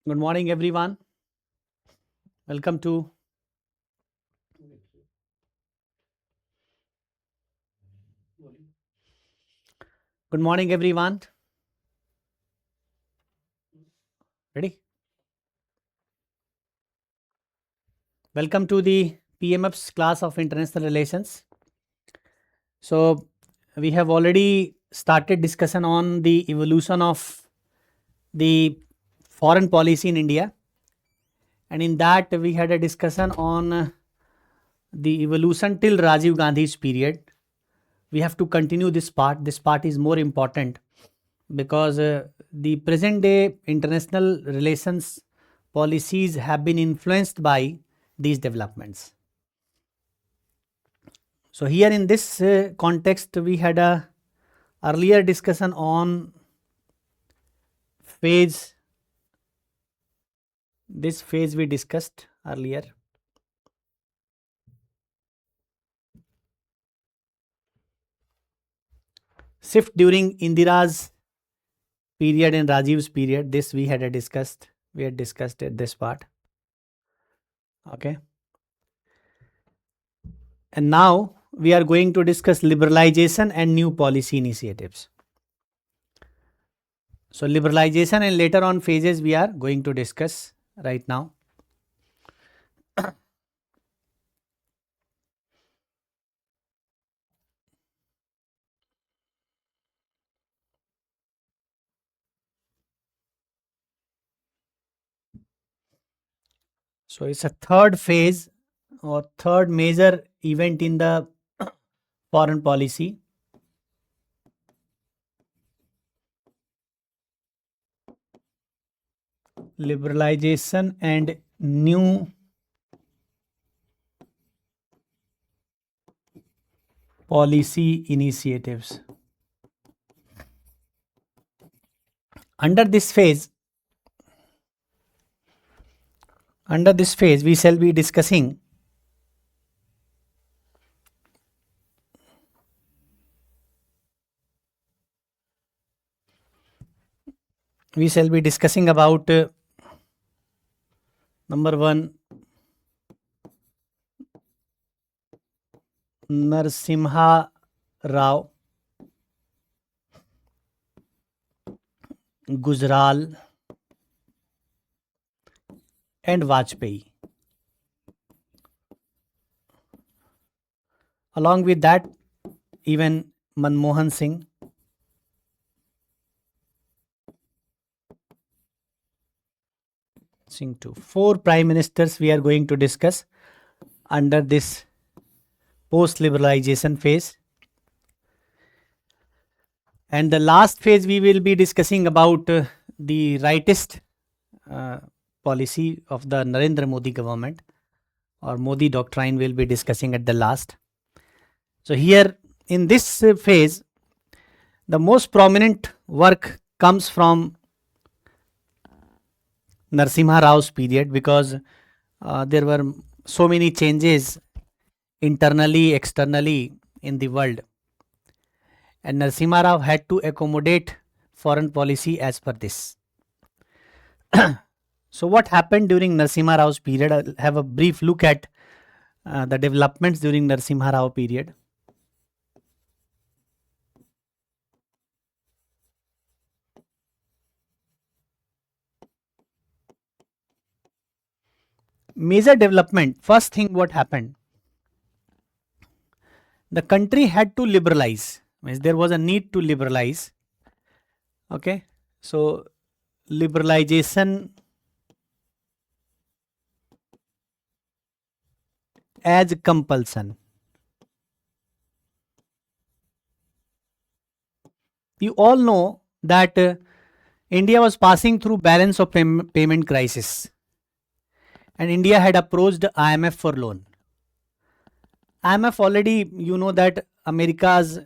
Good morning, everyone. Welcome to Good morning, everyone. Ready? Welcome to the PMF's class of International Relations. So, we have already started discussion on the evolution of the foreign policy in India, and in that we had a discussion on the evolution till Rajiv Gandhi's period. We have to continue this part. This part is more important because the present day international relations policies have been influenced by these developments. So here in this context, we had a earlier discussion on phase. This phase we discussed earlier. Shift during Indira's period and Rajiv's period. This we had discussed. We had discussed this part. Okay. And now we are going to discuss liberalization and new policy initiatives. So liberalization and later on phases we are going to discuss right now. So it's a third phase or third major event in the foreign policy. Liberalization and new policy initiatives. Under this phase, we shall be discussing about number one, Narasimha Rao, Gujral and Vajpayee. Along with that, even Manmohan Singh, too. 4 prime ministers we are going to discuss under this post-liberalization phase. And the last phase we will be discussing about the rightist policy of the Narendra Modi government, or Modi doctrine will be discussing at the last. So here in this phase, the most prominent work comes from Narasimha Rao's period, because there were so many changes internally, externally in the world, and Narasimha Rao had to accommodate foreign policy as per this. So what happened during Narasimha Rao's period? I'll have a brief look at the developments during Narasimha Rao period. Major development, first thing what happened, the country had to liberalize, means there was a need to liberalize. Okay, so liberalization as compulsion. You all know that India was passing through balance of payment crisis, and India had approached IMF for loan. IMF already, you know that America's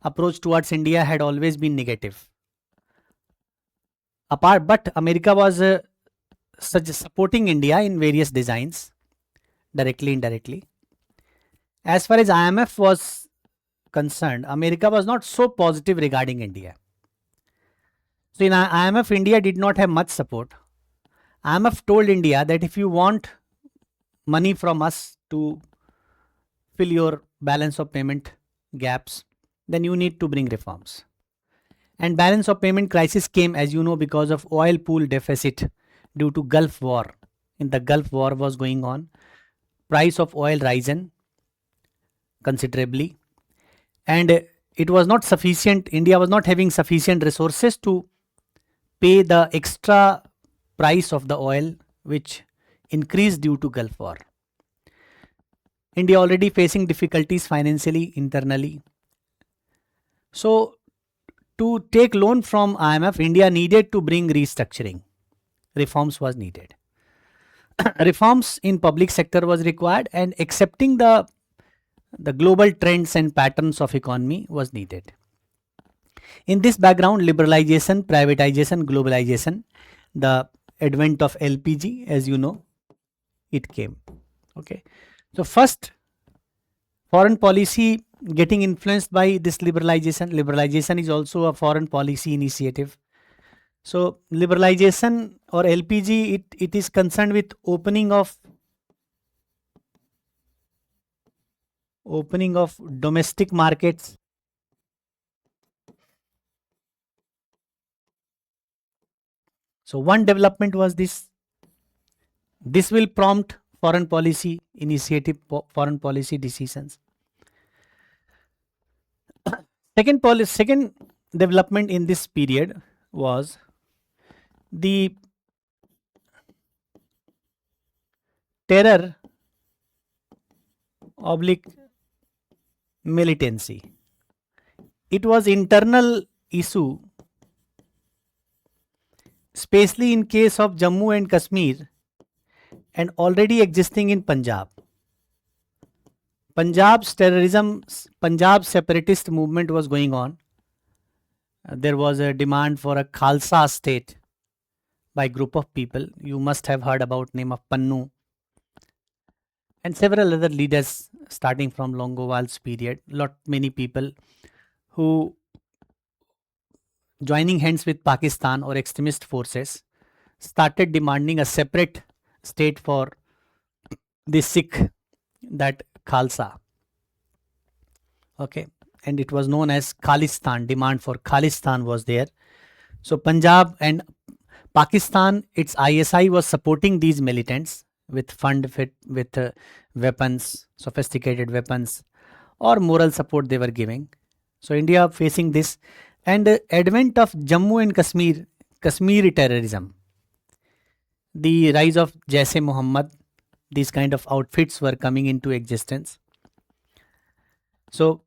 approach towards India had always been negative. But America was supporting India in various designs, directly, indirectly. As far as IMF was concerned, America was not so positive regarding India. So in IMF, India did not have much support. IMF told India that if you want money from us to fill your balance of payment gaps, then you need to bring reforms. And balance of payment crisis came, as you know, because of oil pool deficit due to Gulf War. In the Gulf War was going on, price of oil risen considerably, and it was not sufficient. India was not having sufficient resources to pay the extra price of the oil which increased due to Gulf War. India already facing difficulties financially internally. So to take loan from IMF, India needed to bring restructuring. Reforms was needed. Reforms in public sector was required, and accepting the global trends and patterns of economy was needed. In this background, liberalization, privatization, globalization, the advent of LPG, as you know, it came. Okay. So first, foreign policy getting influenced by this liberalization. Liberalization is also a foreign policy initiative. So liberalization or LPG, it is concerned with opening of domestic markets. So one development was this. This will prompt foreign policy initiative, foreign policy decisions. Second development in this period was the terror oblique militancy. It was internal issue, especially in case of Jammu and Kashmir, and already existing in Punjab. Punjab's terrorism, Punjab separatist movement was going on. There was a demand for a Khalsa state by group of people. You must have heard about name of Pannu and several other leaders starting from Longowal's period. Many people who joining hands with Pakistan or extremist forces started demanding a separate state for the Sikh, that Khalsa. Okay, and it was known as Khalistan. Demand for Khalistan was there. So Punjab and Pakistan, its ISI was supporting these militants with fund with weapons, sophisticated weapons, or moral support they were giving. So India facing this, and the advent of Jammu and Kashmiri terrorism, the rise of Jaish-e-Mohammed, these kind of outfits were coming into existence. So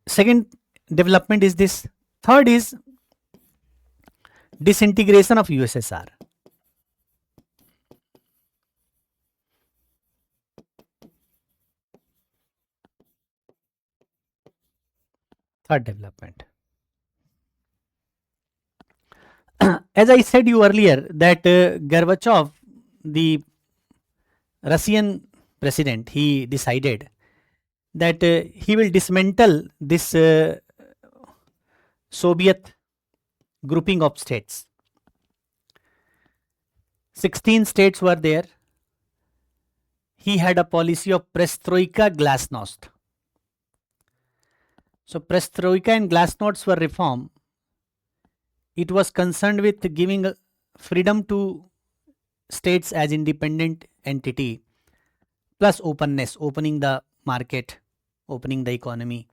second development is this. Third is disintegration of USSR. Third development. As I said you earlier that Gorbachev, the Russian president, he decided that he will dismantle this Soviet grouping of states. 16 states were there. He had a policy of Perestroika, Glasnost. So Perestroika and Glasnost were reformed. It was concerned with giving freedom to states as independent entity, plus openness, opening the market, opening the economy.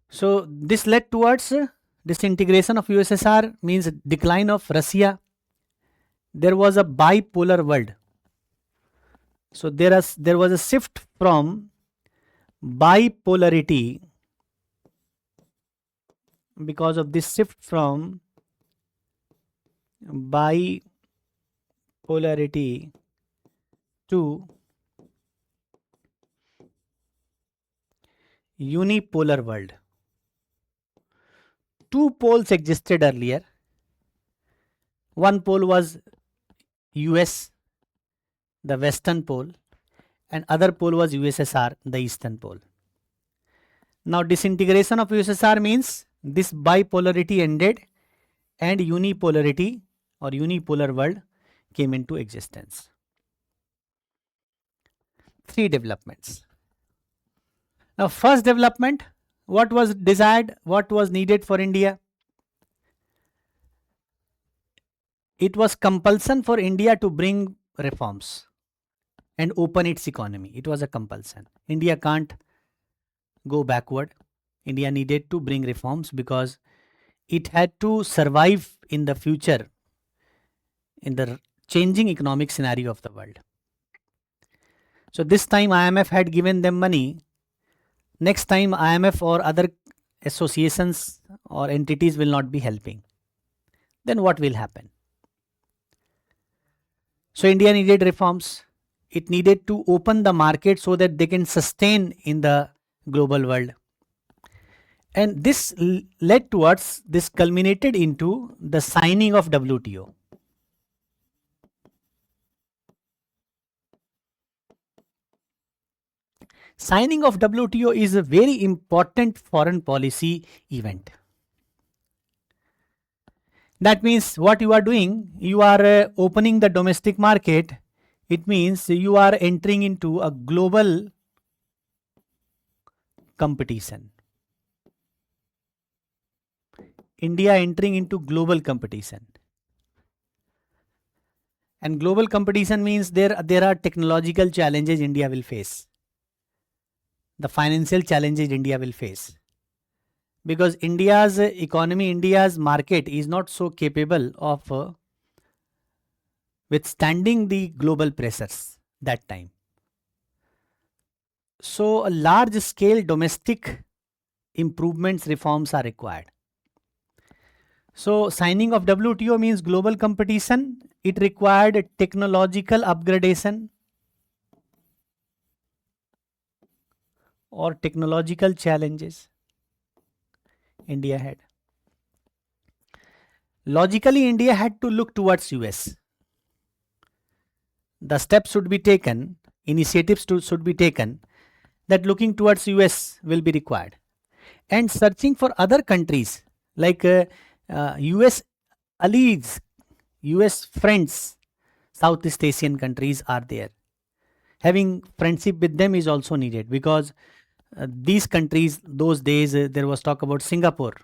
So this led towards disintegration of USSR, means decline of Russia. There was a bipolar world. So there was a shift from bipolarity. Because of this shift from bipolarity to unipolar world. Two poles existed earlier. One pole was US, the western pole, and other pole was USSR, the eastern pole. Now disintegration of USSR means this bipolarity ended and unipolarity or unipolar world came into existence. Three developments. Now, first development, what was desired, what was needed for India? It was compulsion for India to bring reforms and open its economy. It was a compulsion. India can't go backward. India needed to bring reforms because it had to survive in the future in the changing economic scenario of the world. So this time IMF had given them money. Next time IMF or other associations or entities will not be helping. Then what will happen? So India needed reforms. It needed to open the market so that they can sustain in the global world. And this led towards, this culminated into the signing of WTO. Signing of WTO is a very important foreign policy event. That means what you are doing, you are opening the domestic market. It means you are entering into a global competition. India entering into global competition. And global competition means there are technological challenges India will face. The financial challenges India will face. Because India's economy, India's market is not so capable of withstanding the global pressures that time. So a large scale domestic improvements, reforms are required. So signing of WTO means global competition. It required technological upgradation or technological challenges India had. Logically, India had to look towards US. The steps should be taken, initiatives should be taken, that looking towards US will be required. And searching for other countries like US allies, US friends, Southeast Asian countries are there. Having friendship with them is also needed because these countries, those days, there was talk about Singapore,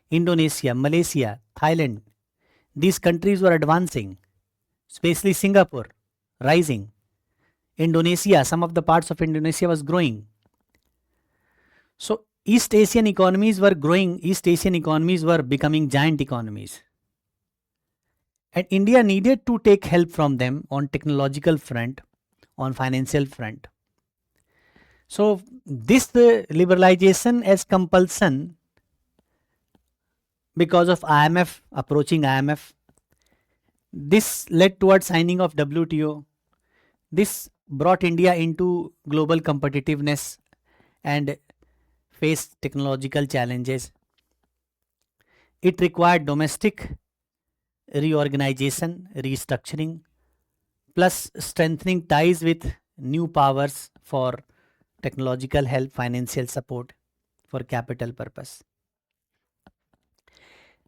Indonesia, Malaysia, Thailand. These countries were advancing, especially Singapore, rising. Indonesia, some of the parts of Indonesia was growing. So East Asian economies were growing, East Asian economies were becoming giant economies. And India needed to take help from them on technological front, on financial front. So this liberalization as compulsion because of IMF, approaching IMF, this led towards signing of WTO. This brought India into global competitiveness and faced technological challenges. It required domestic reorganization, restructuring, plus strengthening ties with new powers for technological help, financial support for capital purpose.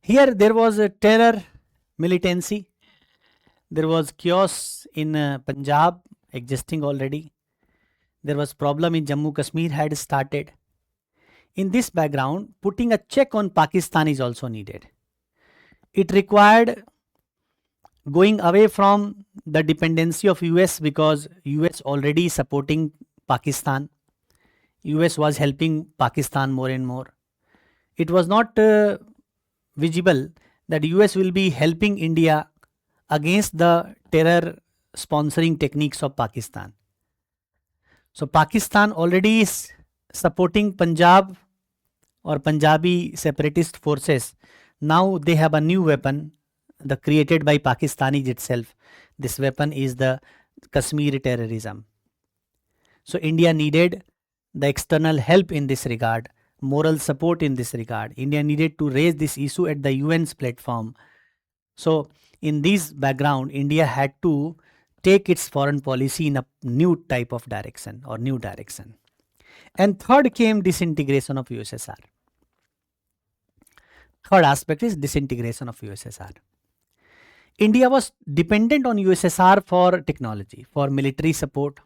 Here there was a terror militancy. There was chaos in Punjab existing already. There was problem in Jammu Kashmir had started. In this background, putting a check on Pakistan is also needed. It required going away from the dependency of US because US already supporting Pakistan. US was helping Pakistan more and more. It was not visible that US will be helping India against the terror sponsoring techniques of Pakistan. So Pakistan already is supporting Punjab or Punjabi separatist forces. Now they have a new weapon, the created by Pakistanis itself. This weapon is the Kashmir terrorism. So India needed the external help in this regard, moral support in this regard. India needed to raise this issue at the UN's platform. So in this background, India had to take its foreign policy in a new type of direction or new direction. And third came disintegration of USSR. Third aspect is disintegration of USSR. India was dependent on USSR for technology, for military support,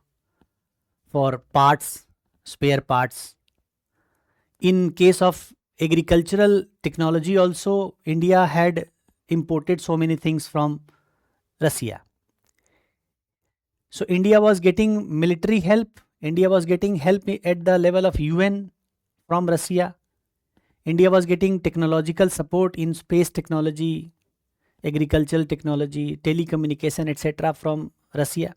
for parts, spare parts. In case of agricultural technology also, India had imported so many things from Russia. So India was getting military help, India was getting help at the level of UN from Russia. India was getting technological support in space technology, agricultural technology, telecommunication, etc. from Russia.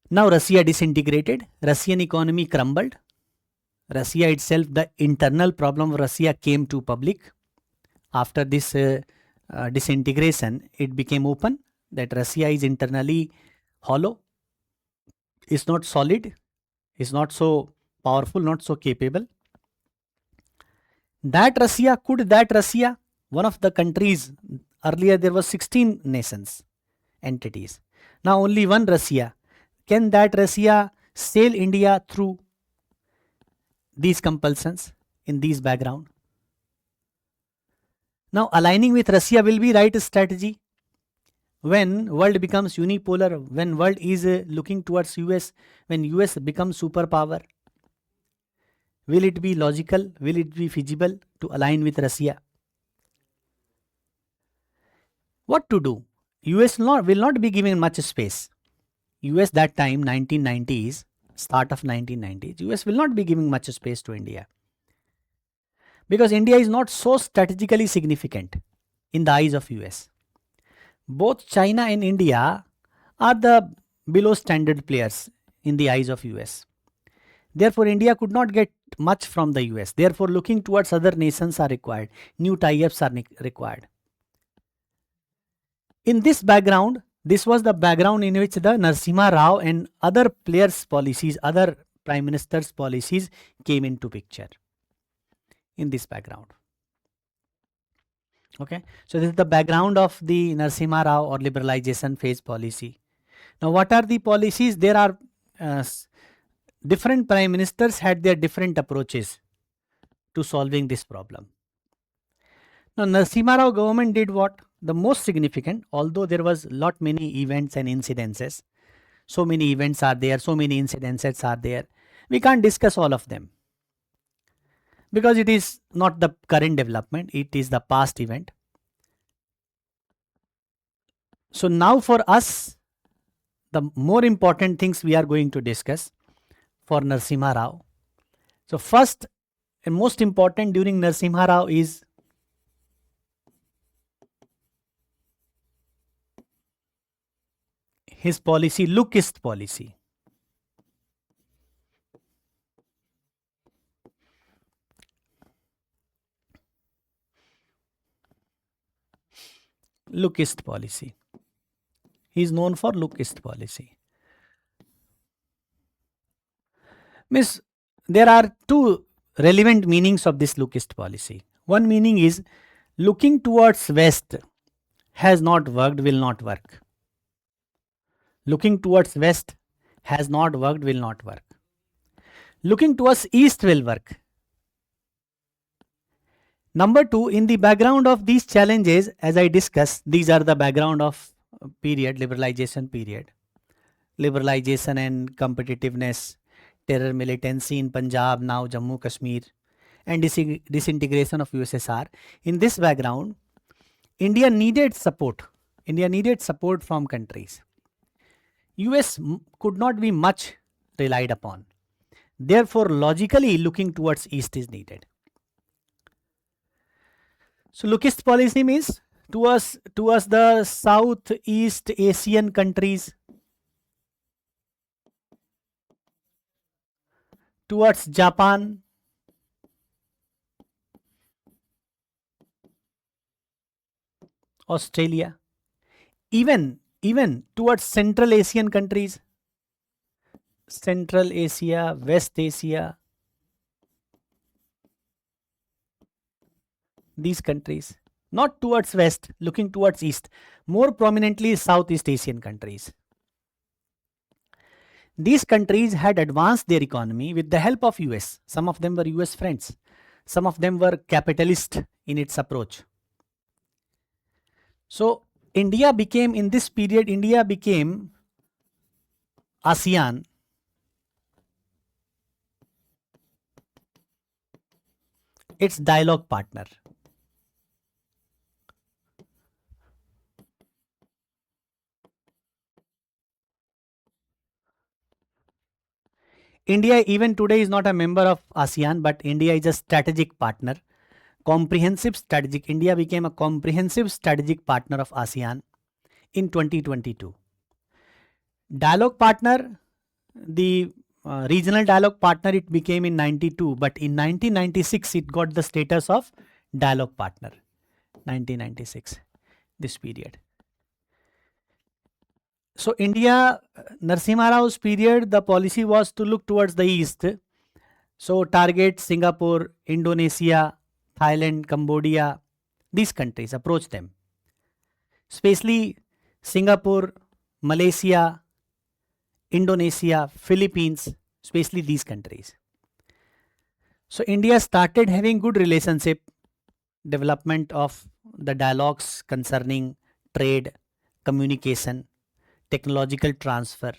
Now Russia disintegrated, Russian economy crumbled. Russia itself, the internal problem of Russia came to public. After this disintegration, it became open that Russia is internally hollow, is not solid, is not so powerful, not so capable. That Russia, one of the countries, earlier there was 16 nations, entities. Now only one Russia. Can that Russia sail India through these compulsions in these background? Now aligning with Russia will be right strategy. When world becomes unipolar, when world is looking towards US, when US becomes superpower, will it be logical? Will it be feasible to align with Russia? What to do? US will not be given much space. US that time, 1990s, start of 1990s, US will not be giving much space to India. Because India is not so strategically significant in the eyes of US. Both China and India are the below standard players in the eyes of US. Therefore, India could not get much from the US. Therefore, looking towards other nations are required. New tie-ups are required. In this background, this was the background in which the Narasimha Rao and other players' policies, other prime ministers' policies came into picture. In this background. Okay, so this is the background of the Narasimha Rao or liberalization phase policy. Now, what are the policies? There are different prime ministers had their different approaches to solving this problem. Now, Narasimha Rao government did what? The most significant, although there was lot many events and incidences, so many events are there, so many incidences are there. We can't discuss all of them because it is not the current development, it is the past event. So now for us, the more important things we are going to discuss for Narasimha Rao. So first and most important during Narasimha Rao is his policy, lookist policy. Lookist policy. He is known for lookist policy. Miss, there are two relevant meanings of this lookist policy. One meaning is looking towards west has not worked, will not work. Looking towards west has not worked, will not work. Looking towards east will work. Number two, in the background of these challenges, as I discussed, these are the background of period, liberalization period. Liberalization and competitiveness, terror militancy in Punjab, now Jammu Kashmir, and disintegration of USSR. In this background, India needed support. India needed support from countries. US could not be much relied upon. Therefore, logically, looking towards east is needed. So, lookist policy means towards the Southeast Asian countries, towards Japan, Australia, even towards Central Asian countries, Central Asia, West Asia, these countries, not towards west, looking towards east, more prominently Southeast Asian countries. These countries had advanced their economy with the help of US. Some of them were US friends. Some of them were capitalist in its approach. So India became, in this period, India became ASEAN its dialogue partner. India even today is not a member of ASEAN, but India is a strategic partner. Comprehensive strategic, India became a comprehensive strategic partner of ASEAN in 2022. Dialogue partner, the regional dialogue partner, it became in 92, but in 1996 it got the status of dialogue partner. 1996, this period. So India, Narasimha Rao's period, the policy was to look towards the east. So target Singapore, Indonesia, Thailand, Cambodia, these countries, approach them. Especially Singapore, Malaysia, Indonesia, Philippines, especially these countries. So India started having good relationship, development of the dialogues concerning trade, communication, technological transfer,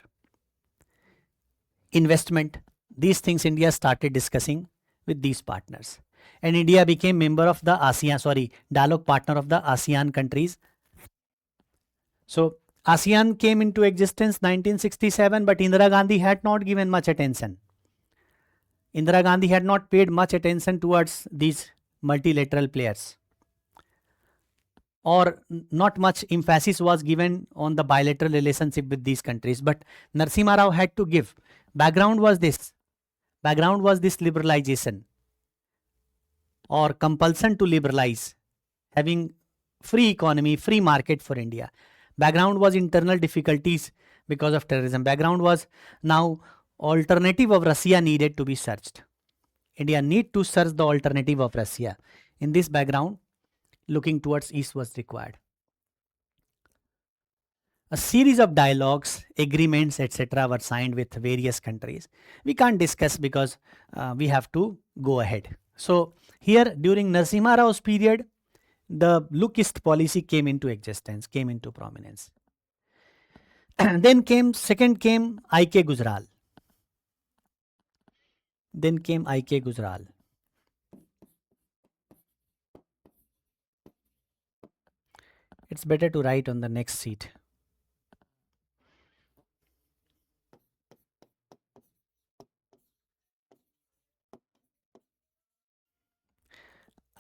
investment. These things India started discussing with these partners. And India became member of the dialogue partner of the ASEAN countries. So ASEAN came into existence 1967, but Indira Gandhi had not given much attention. Indira Gandhi had not paid much attention towards these multilateral players, or not much emphasis was given on the bilateral relationship with these countries. But Narasimha Rao had to give. Background was this liberalization or compulsion to liberalize, having free economy, free market for India. Background was internal difficulties because of terrorism. Background was now alternative of Russia needed to be searched. India need to search the alternative of Russia. In this background, looking towards east was required. A series of dialogues, agreements, etc. were signed with various countries. We can't discuss because we have to go ahead. So here during Narasimha Rao's period, the Look East policy came into existence, came into prominence. Then came I.K. Gujral. Then came I.K. Gujral. It's better to write on the next sheet.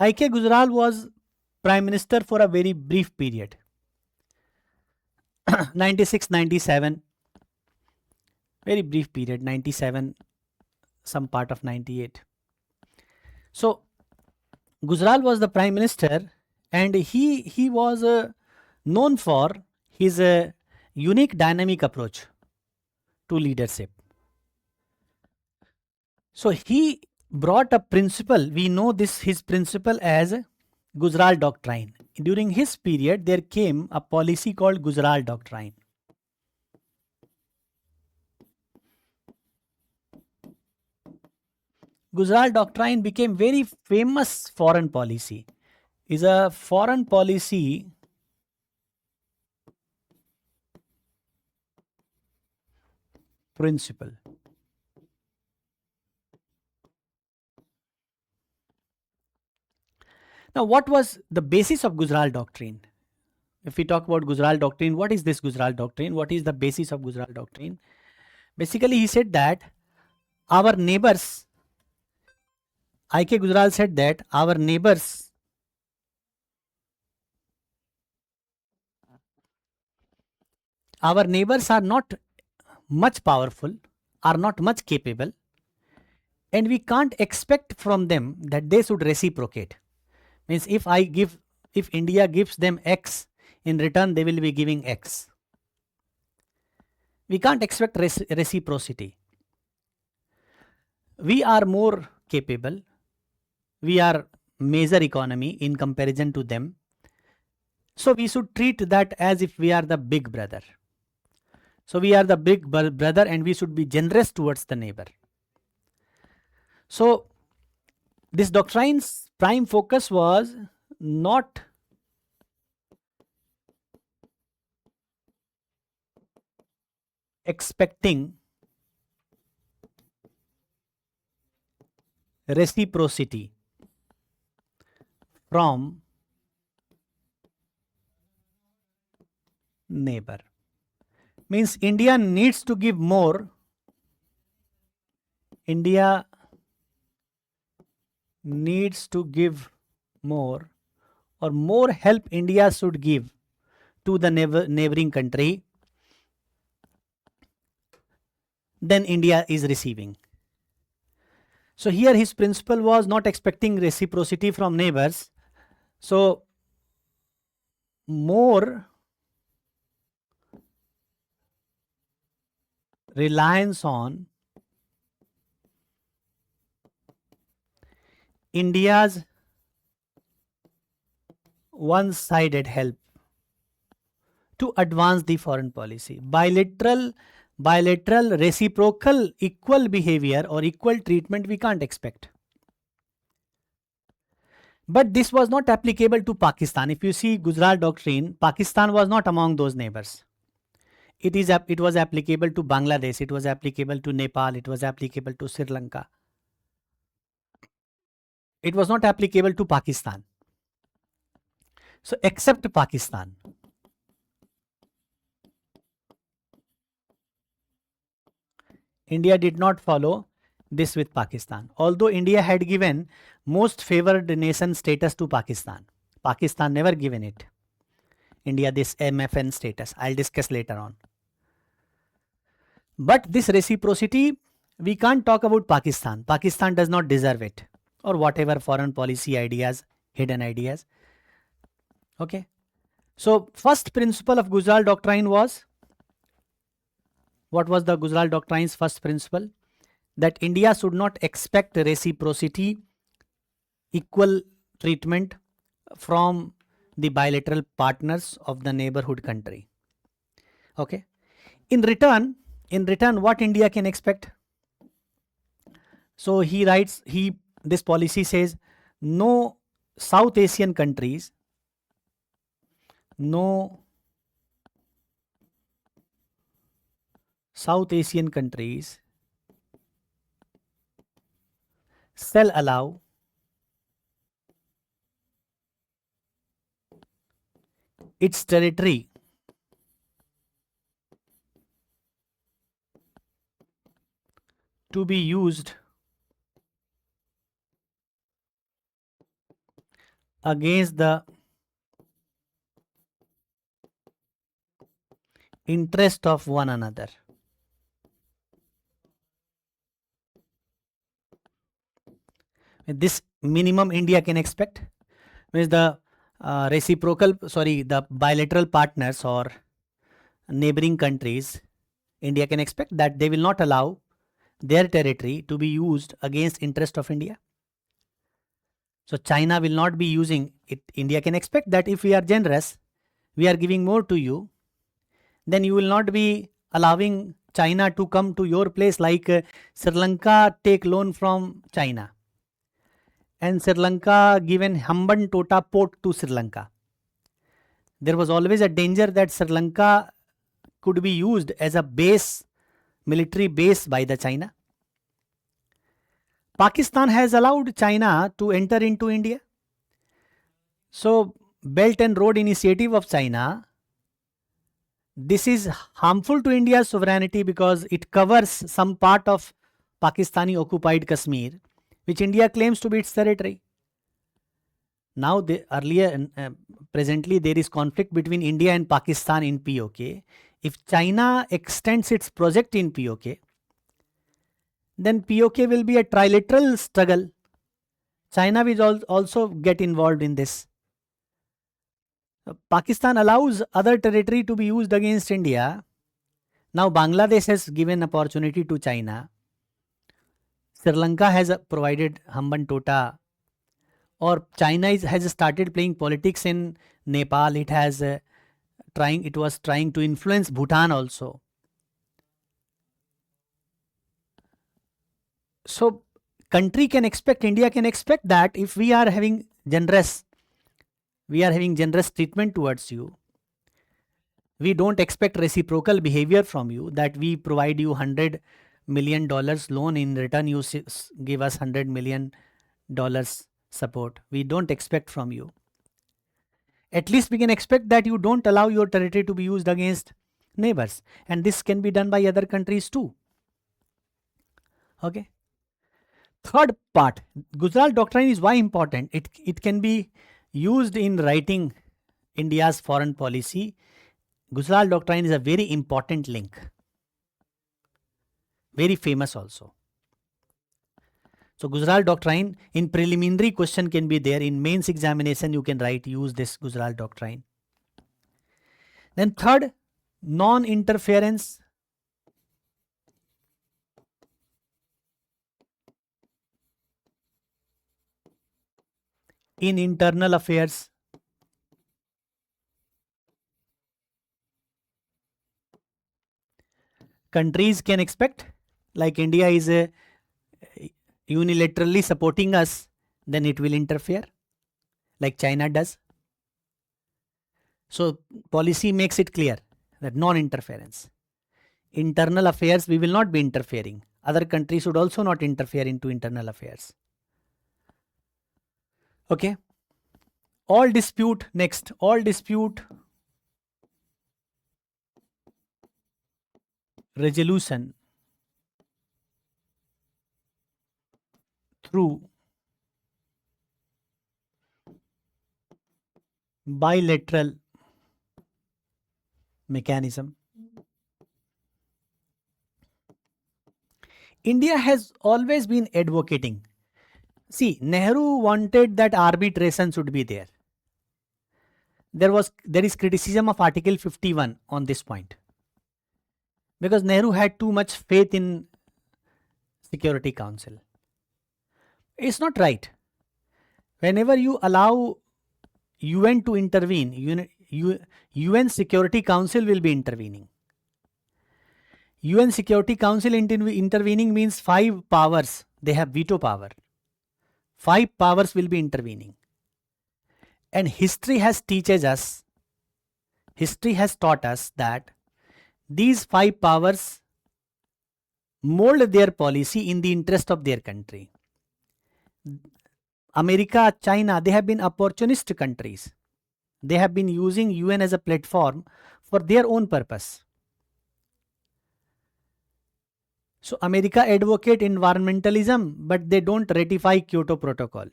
I.K. Gujral was Prime Minister for a very brief period. 96, 97. Very brief period. 97, some part of 98. So Gujral was the Prime Minister, and he was known for his unique dynamic approach to leadership. So he brought a principle. We know his principle as Gujral Doctrine. During his period, there came a policy called Gujral Doctrine. Gujral Doctrine became very famous foreign policy. Is a foreign policy principle. Now, what was the basis of Gujral Doctrine? If we talk about Gujral Doctrine, what is this Gujral Doctrine? What is the basis of Gujral Doctrine? Basically, he said that our neighbors, I.K. Gujral said that our neighbors are not much powerful, are not much capable, and we can't expect from them that they should reciprocate. Means if India gives them X, in return they will be giving X. We can't expect reciprocity. We are more capable. We are major economy in comparison to them. So we should treat that as if we are the big brother. So we are the big brother and we should be generous towards the neighbor. So this doctrine's prime focus was not expecting reciprocity from neighbor. Means India needs to give more. India needs to give more, or more help India should give to the neighboring country than India is receiving. So here his principle was not expecting reciprocity from neighbors. So more reliance on India's one-sided help to advance the foreign policy. Bilateral, reciprocal, equal behavior or equal treatment we can't expect. But this was not applicable to Pakistan. If you see Gujarat Doctrine, Pakistan was not among those neighbors. It was applicable to Bangladesh, it was applicable to Nepal, it was applicable to Sri Lanka. It was not applicable to Pakistan. So except Pakistan, India did not follow this with Pakistan. Although India had given most favored nation status to Pakistan, Pakistan never given it India this MFN status. I'll discuss later on. But this reciprocity, we can't talk about Pakistan. Pakistan does not deserve it, or whatever foreign policy ideas, hidden ideas. Okay. So first principle of Gujarat Doctrine was, what was the Gujarat Doctrine's first principle? That India should not expect reciprocity, equal treatment from the bilateral partners of the neighborhood country. Okay. In return, what India can expect? So he writes, this policy says, no South Asian countries, shall allow its territory to be used against the interest of one another. This minimum India can expect. Means the the bilateral partners or neighboring countries, India can expect that they will not allow their territory to be used against interest of India. So China will not be using it. India can expect that if we are generous, we are giving more to you, then you will not be allowing China to come to your place, like Sri Lanka take loan from China, and Sri Lanka given Hambantota port to Sri Lanka. There was always a danger that Sri Lanka could be used as a base, military base by the China. Pakistan has allowed China to enter into India. So Belt and Road Initiative of China, this is harmful to India's sovereignty because it covers some part of Pakistani occupied Kashmir, which India claims to be its territory. Now, presently there is conflict between India and Pakistan in POK. If China extends its project in POK, then POK will be a trilateral struggle. China will also get involved in this. Pakistan allows other territory to be used against India. Now Bangladesh has given opportunity to China. Sri Lanka has provided Hambantota, or China has started playing politics in Nepal. It was trying to influence Bhutan also. So country can expect, India can expect that if we are having generous treatment towards you, We don't expect reciprocal behavior from you, that we provide you $100 million loan, in return you give us $100 million support. We don't expect from you. At least we can expect that you don't allow your territory to be used against neighbors, and this can be done by other countries too. Okay. Third part, Gujarat Doctrine is why important. It can be used in writing India's foreign policy. Gujarat Doctrine is a very important link. Very famous also. So Gujarat Doctrine in preliminary question can be there. In mains examination you can write, use this Gujarat Doctrine. Then third, non-interference in internal affairs. Countries can expect, like India is unilaterally supporting us, then it will interfere, like China does. So policy makes it clear that non-interference. Internal affairs, we will not be interfering. Other countries should also not interfere into internal affairs. Okay. All dispute, next, all dispute resolution through bilateral mechanism. India has always been advocating. See, Nehru wanted that arbitration should be there. There is criticism of Article 51 on this point, because Nehru had too much faith in Security Council. It's not right. Whenever you allow UN to intervene, UN Security Council will be intervening. UN Security Council intervening means 5 powers, they have veto power. 5 powers will be intervening. And history has taught us that these 5 powers mold their policy in the interest of their country. America, China, they have been opportunist countries. They have been using UN as a platform for their own purpose. So America advocate environmentalism, but they don't ratify Kyoto Protocol.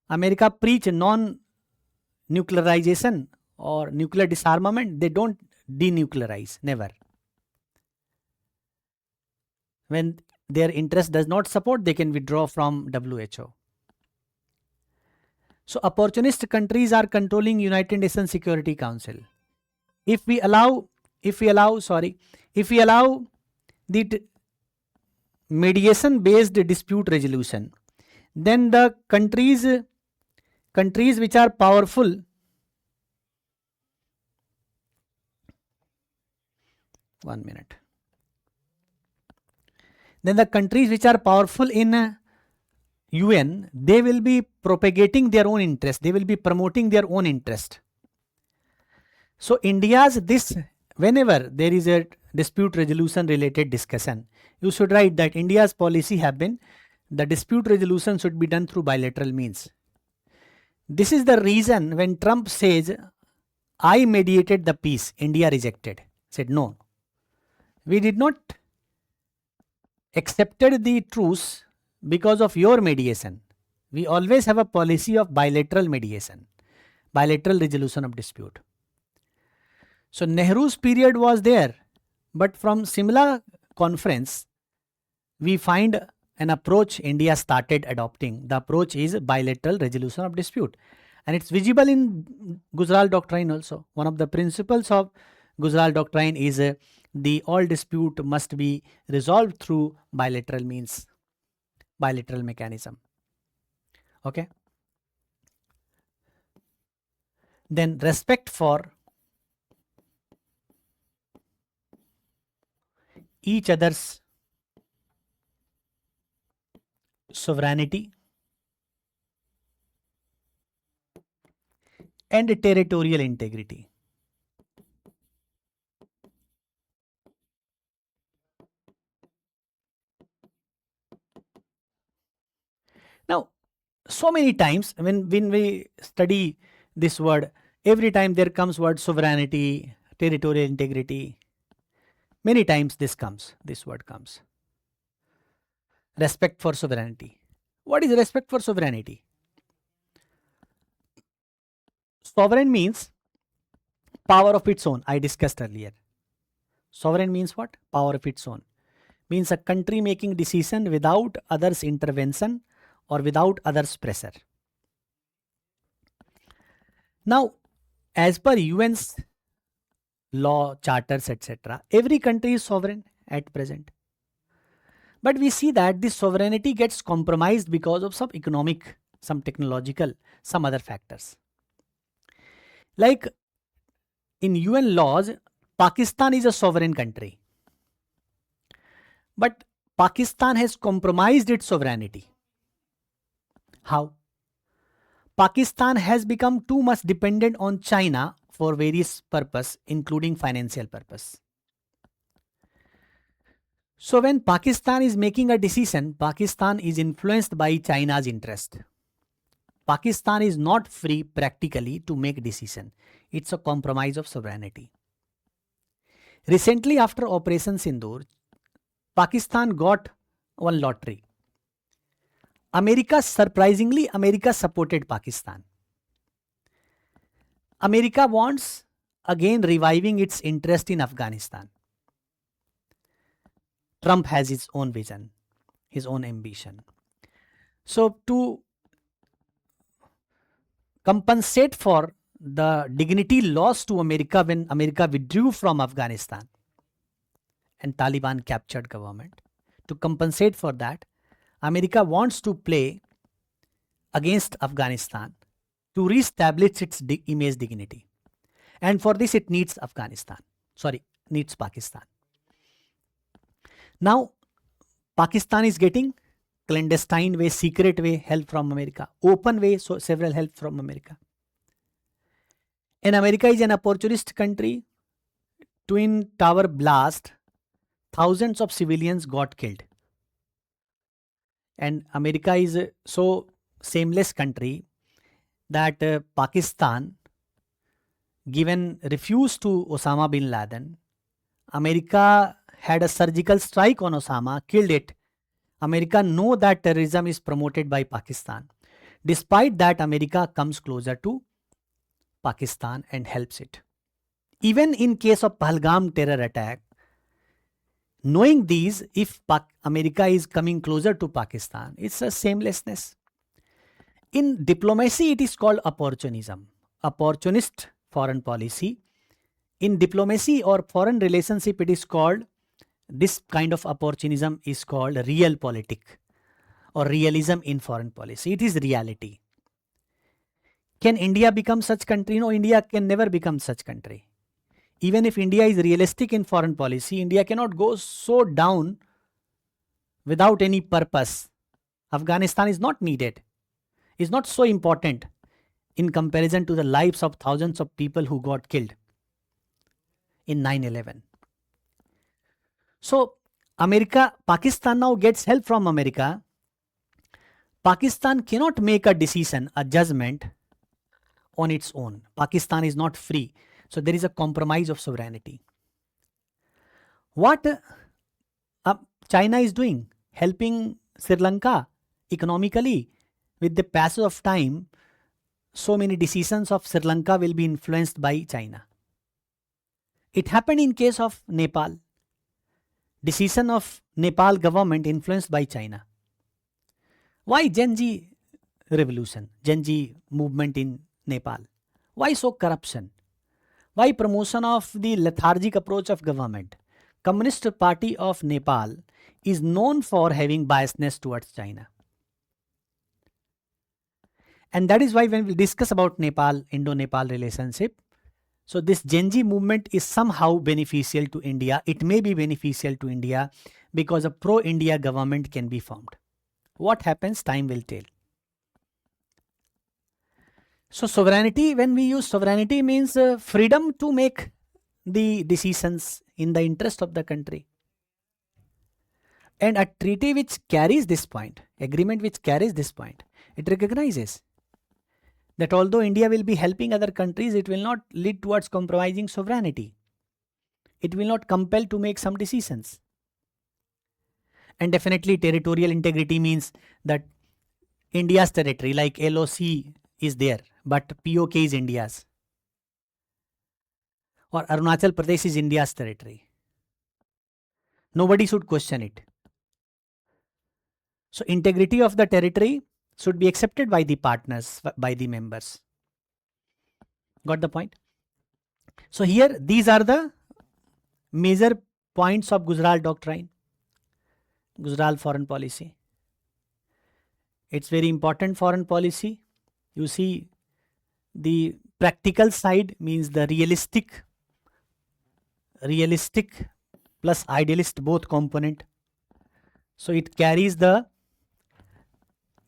America preach non-nuclearization or nuclear disarmament. They don't denuclearize, never. When their interest does not support, they can withdraw from WHO. So opportunist countries are controlling United Nations Security Council. If we allow the mediation based dispute resolution, then the countries which are powerful, then the countries which are powerful in UN, they will be propagating their own interest, they will be promoting their own interest. So India's whenever there is a dispute resolution related discussion, you should write that India's policy have been, the dispute resolution should be done through bilateral means. This is the reason when Trump says, I mediated the peace, India rejected, said no, we did not accepted the truce because of your mediation. We always have a policy of bilateral mediation, bilateral resolution of dispute. So Nehru's period was there, but from Simla conference, we find an approach India started adopting. The approach is bilateral resolution of dispute. And it's visible in Gujarat Doctrine also. One of the principles of Gujarat Doctrine is the all dispute must be resolved through bilateral means, bilateral mechanism. Okay. Then respect for each other's sovereignty and territorial integrity. so many times when we study this word, every time there comes word sovereignty, territorial integrity. Many times this word comes. Respect for sovereignty. What is respect for sovereignty? Sovereign means power of its own. I discussed earlier. Sovereign means what? Power of its own. Means a country making decision without others' intervention or without others' pressure. Now, as per UN's law, charters, etc., every country is sovereign at present. But we see that this sovereignty gets compromised because of some economic, some technological, some other factors. Like in UN laws, Pakistan is a sovereign country. But Pakistan has compromised its sovereignty. How? Pakistan has become too much dependent on China for various purposes, including financial purpose. So when Pakistan is making a decision, Pakistan is influenced by China's interest. Pakistan is not free practically to make decision. It's a compromise of sovereignty. Recently, after Operation Sindoor, Pakistan got one lottery. America supported Pakistan. America wants again reviving its interest in Afghanistan. Trump has his own vision, his own ambition. So to compensate for the dignity lost to America when America withdrew from Afghanistan and Taliban captured government, to compensate for that, America wants to play against Afghanistan to re-establish its image dignity. And for this it needs needs Pakistan. Now, Pakistan is getting clandestine way, secret way help from America, open way, so several help from America. And America is an opportunist country. Twin Tower blast, thousands of civilians got killed. And America is so shameless country that Pakistan refused to Osama bin Laden. America had a surgical strike on Osama, killed it. America know that terrorism is promoted by Pakistan. Despite that, America comes closer to Pakistan and helps it. Even in case of Pahalgam terror attack, knowing these, if America is coming closer to Pakistan, it's a shamelessness. In diplomacy, it is called opportunism, opportunist foreign policy. In diplomacy or foreign relationship, it is called, this kind of opportunism is called realpolitik or realism in foreign policy. It is reality. Can India become such country? No, India can never become such country. Even if India is realistic in foreign policy, India cannot go so down without any purpose. Afghanistan is not needed. It's not so important in comparison to the lives of thousands of people who got killed in 9/11. So Pakistan now gets help from America. Pakistan cannot make a decision, a judgment on its own. Pakistan is not free. So there is a compromise of sovereignty. What China is doing, helping Sri Lanka economically. With the passage of time, so many decisions of Sri Lanka will be influenced by China. It happened in case of Nepal. Decision of Nepal government influenced by China. Why Genji revolution, Genji movement in Nepal? Why so corruption? Why promotion of the lethargic approach of government? Communist Party of Nepal is known for having biasness towards China. And that is why when we discuss about Nepal, Indo-Nepal relationship, so this Genji movement is somehow beneficial to India. It may be beneficial to India because a pro-India government can be formed. What happens, time will tell. So sovereignty, when we use sovereignty, means freedom to make the decisions in the interest of the country. And a treaty which carries this point, agreement which carries this point, It recognizes that although India will be helping other countries, it will not lead towards compromising sovereignty. It will not compel to make some decisions. And definitely territorial integrity means that India's territory, like LOC is there, but POK is India's. Or Arunachal Pradesh is India's territory. Nobody should question it. So integrity of the territory should be accepted by the partners, by the members. Got the point? So here, these are the major points of Gujarat Doctrine, Gujarat foreign policy. It's very important foreign policy. You see, the practical side means the realistic plus idealist both component. So it carries the,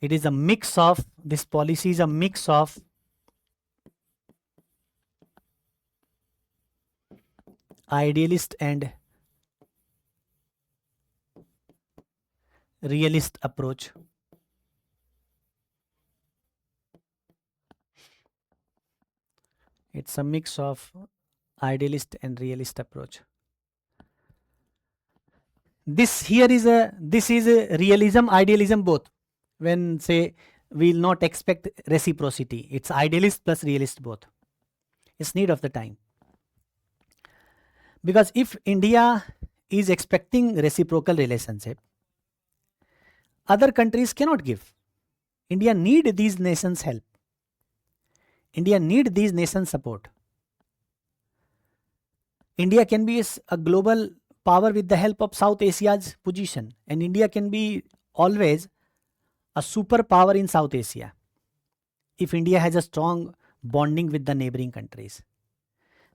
it is a mix of, this policy is a mix of idealist and realist approach. It's a mix of idealist and realist approach. This is a realism, idealism both. When say we will not expect reciprocity, it's idealist plus realist both. It's need of the time. Because if India is expecting reciprocal relationship, other countries cannot give. India need these nations' help. India need these nations' support. India can be a global power with the help of South Asia's position, and India can be always a superpower in South Asia if India has a strong bonding with the neighboring countries.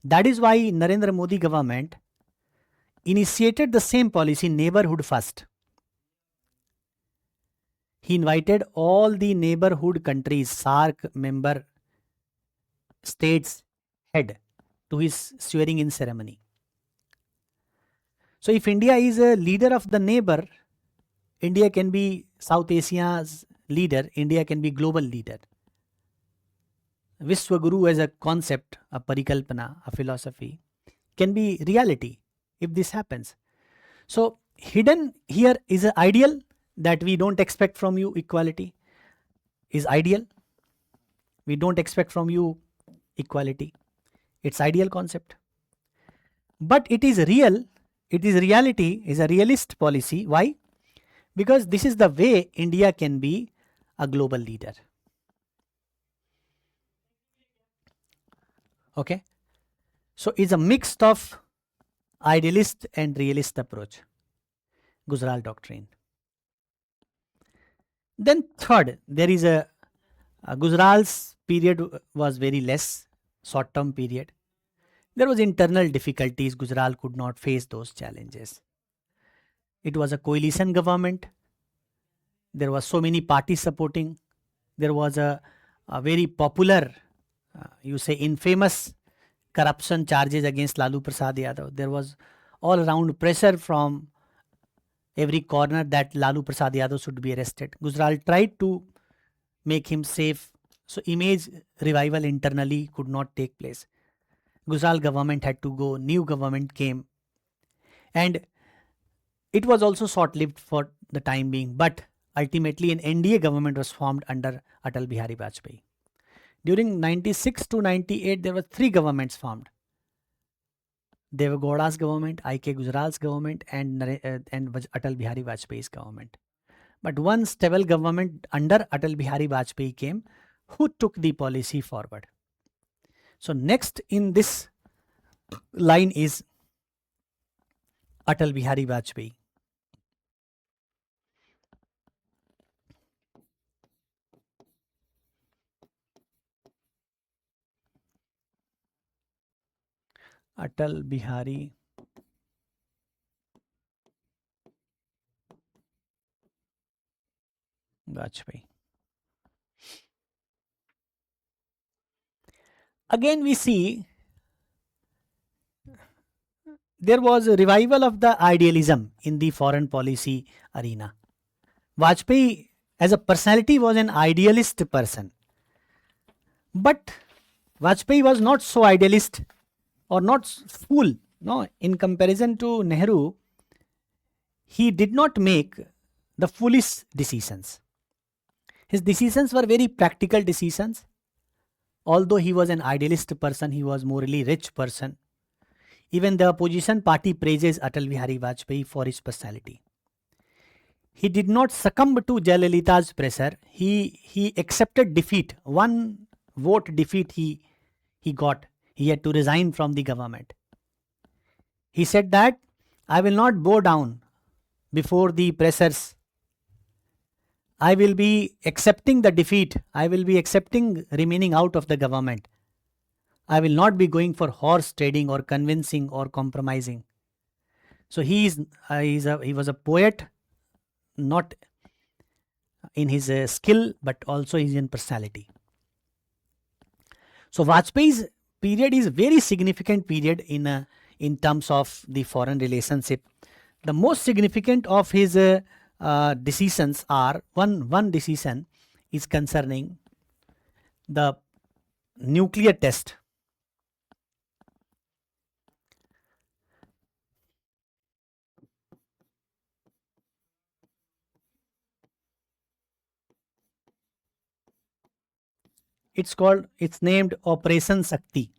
That is why Narendra Modi government initiated the same policy, neighborhood first. He invited all the neighborhood countries, SAARC member states head to his swearing in ceremony. So if India is a leader of the neighbor, India can be South Asia's leader, India can be global leader. Vishwaguru as a concept, a parikalpana, a philosophy, can be reality if this happens. So hidden here is an ideal that we don't expect from you equality, is ideal. We don't expect from you equality. It's ideal concept. But it is real, it is reality, is a realist policy. Why? Because this is the way India can be a global leader. Okay. So it's a mix of idealist and realist approach, Gujarat Doctrine. Then third, there is a Gujarat's period was very less, short-term period. There was internal difficulties. Gujarat could not face those challenges. It was a coalition government. There was so many parties supporting. There was a very popular, you say infamous corruption charges against Lalu Prasad Yadav. There was all around pressure from every corner that Lalu Prasad Yadav should be arrested. Gujarat tried to make him safe. So image revival internally could not take place. Gujarat government had to go, new government came. And it was also short-lived for the time being, but ultimately an NDA government was formed under Atal Bihari Vajpayee. During 96 to 98, there were three governments formed. Deve Gowda's government, I.K. Gujarat's government, and Atal Bihari Vajpayee's government. But one stable government under Atal Bihari Vajpayee came, who took the policy forward. So next in this line is Atal Bihari Vajpayee. Atal Bihari Vajpayee. Again we see there was a revival of the idealism in the foreign policy arena. Vajpayee as a personality was an idealist person. But Vajpayee was not so idealist or not fool. No, in comparison to Nehru, he did not make the foolish decisions. His decisions were very practical decisions. Although he was an idealist person, he was morally rich person. Even the opposition party praises Atal Bihari Vajpayee for his personality. He did not succumb to Jayalalitha's pressure. He accepted defeat. One vote defeat he got. He had to resign from the government. He said that I will not bow down before the pressures. I will be accepting the defeat. I will be accepting remaining out of the government. I will not be going for horse trading or convincing or compromising. So he was a poet, not in his skill, but also in personality. So Vajpayee's period is very significant period in terms of the foreign relationship. The most significant of his decisions are one decision is concerning the nuclear test. It's named Operation Shakti.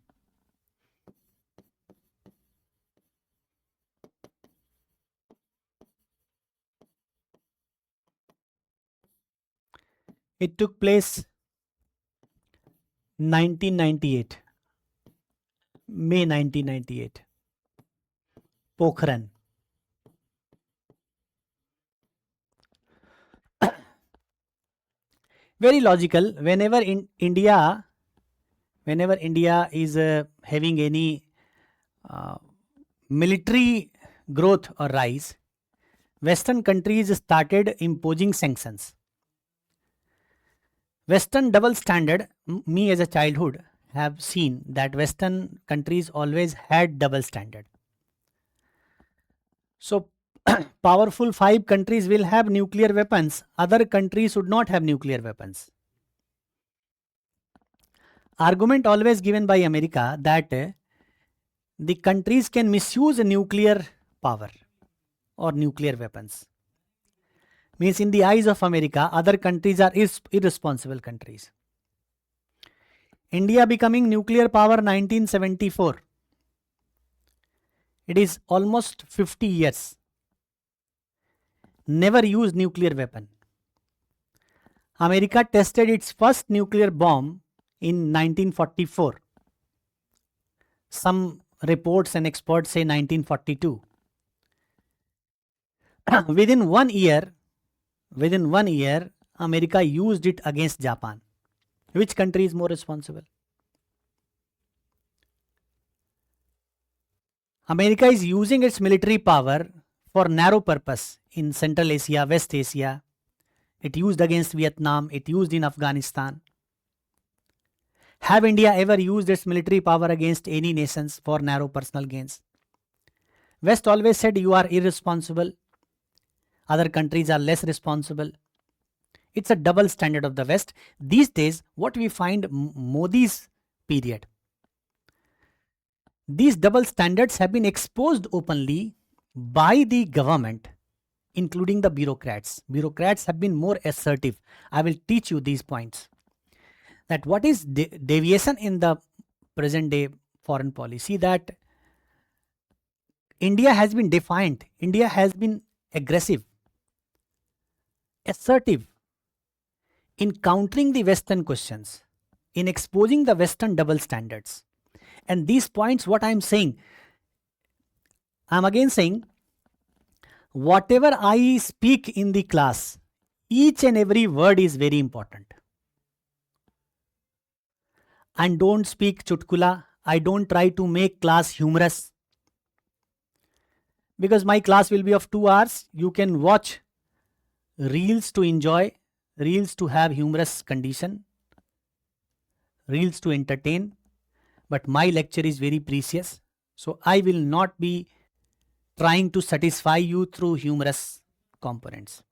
It took place 1998, May 1998, Pokhran. Very logical. Whenever India is having any military growth or rise, Western countries started imposing sanctions. Western double standard, me as a childhood have seen that Western countries always had double standard. So powerful 5 countries will have nuclear weapons, other countries would not have nuclear weapons. Argument always given by America that the countries can misuse nuclear power or nuclear weapons. Means in the eyes of America, other countries are irresponsible countries. India becoming nuclear power 1974. It is almost 50 years. Never used nuclear weapon. America tested its first nuclear bomb in 1944. Some reports and experts say 1942. Within 1 year, America used it against Japan. Which country is more responsible? America is using its military power for narrow purpose in Central Asia, West Asia. It used against Vietnam. It used in Afghanistan. Have India ever used its military power against any nations for narrow personal gains? West always said you are irresponsible. Other countries are less responsible. It's a double standard of the West. These days, what we find Modi's period, these double standards have been exposed openly by the government, including the bureaucrats. Bureaucrats have been more assertive. I will teach you these points. That what is deviation in the present day foreign policy, that India has been defiant. India has been aggressive, assertive in countering the Western questions, in exposing the Western double standards. And these points, what I am saying, I am again saying, whatever I speak in the class, each and every word is very important. And don't speak chutkula. I don't try to make class humorous. Because my class will be of 2 hours. You can watch reels to enjoy, reels to have humorous condition, reels to entertain. But my lecture is very precious. So I will not be trying to satisfy you through humorous components.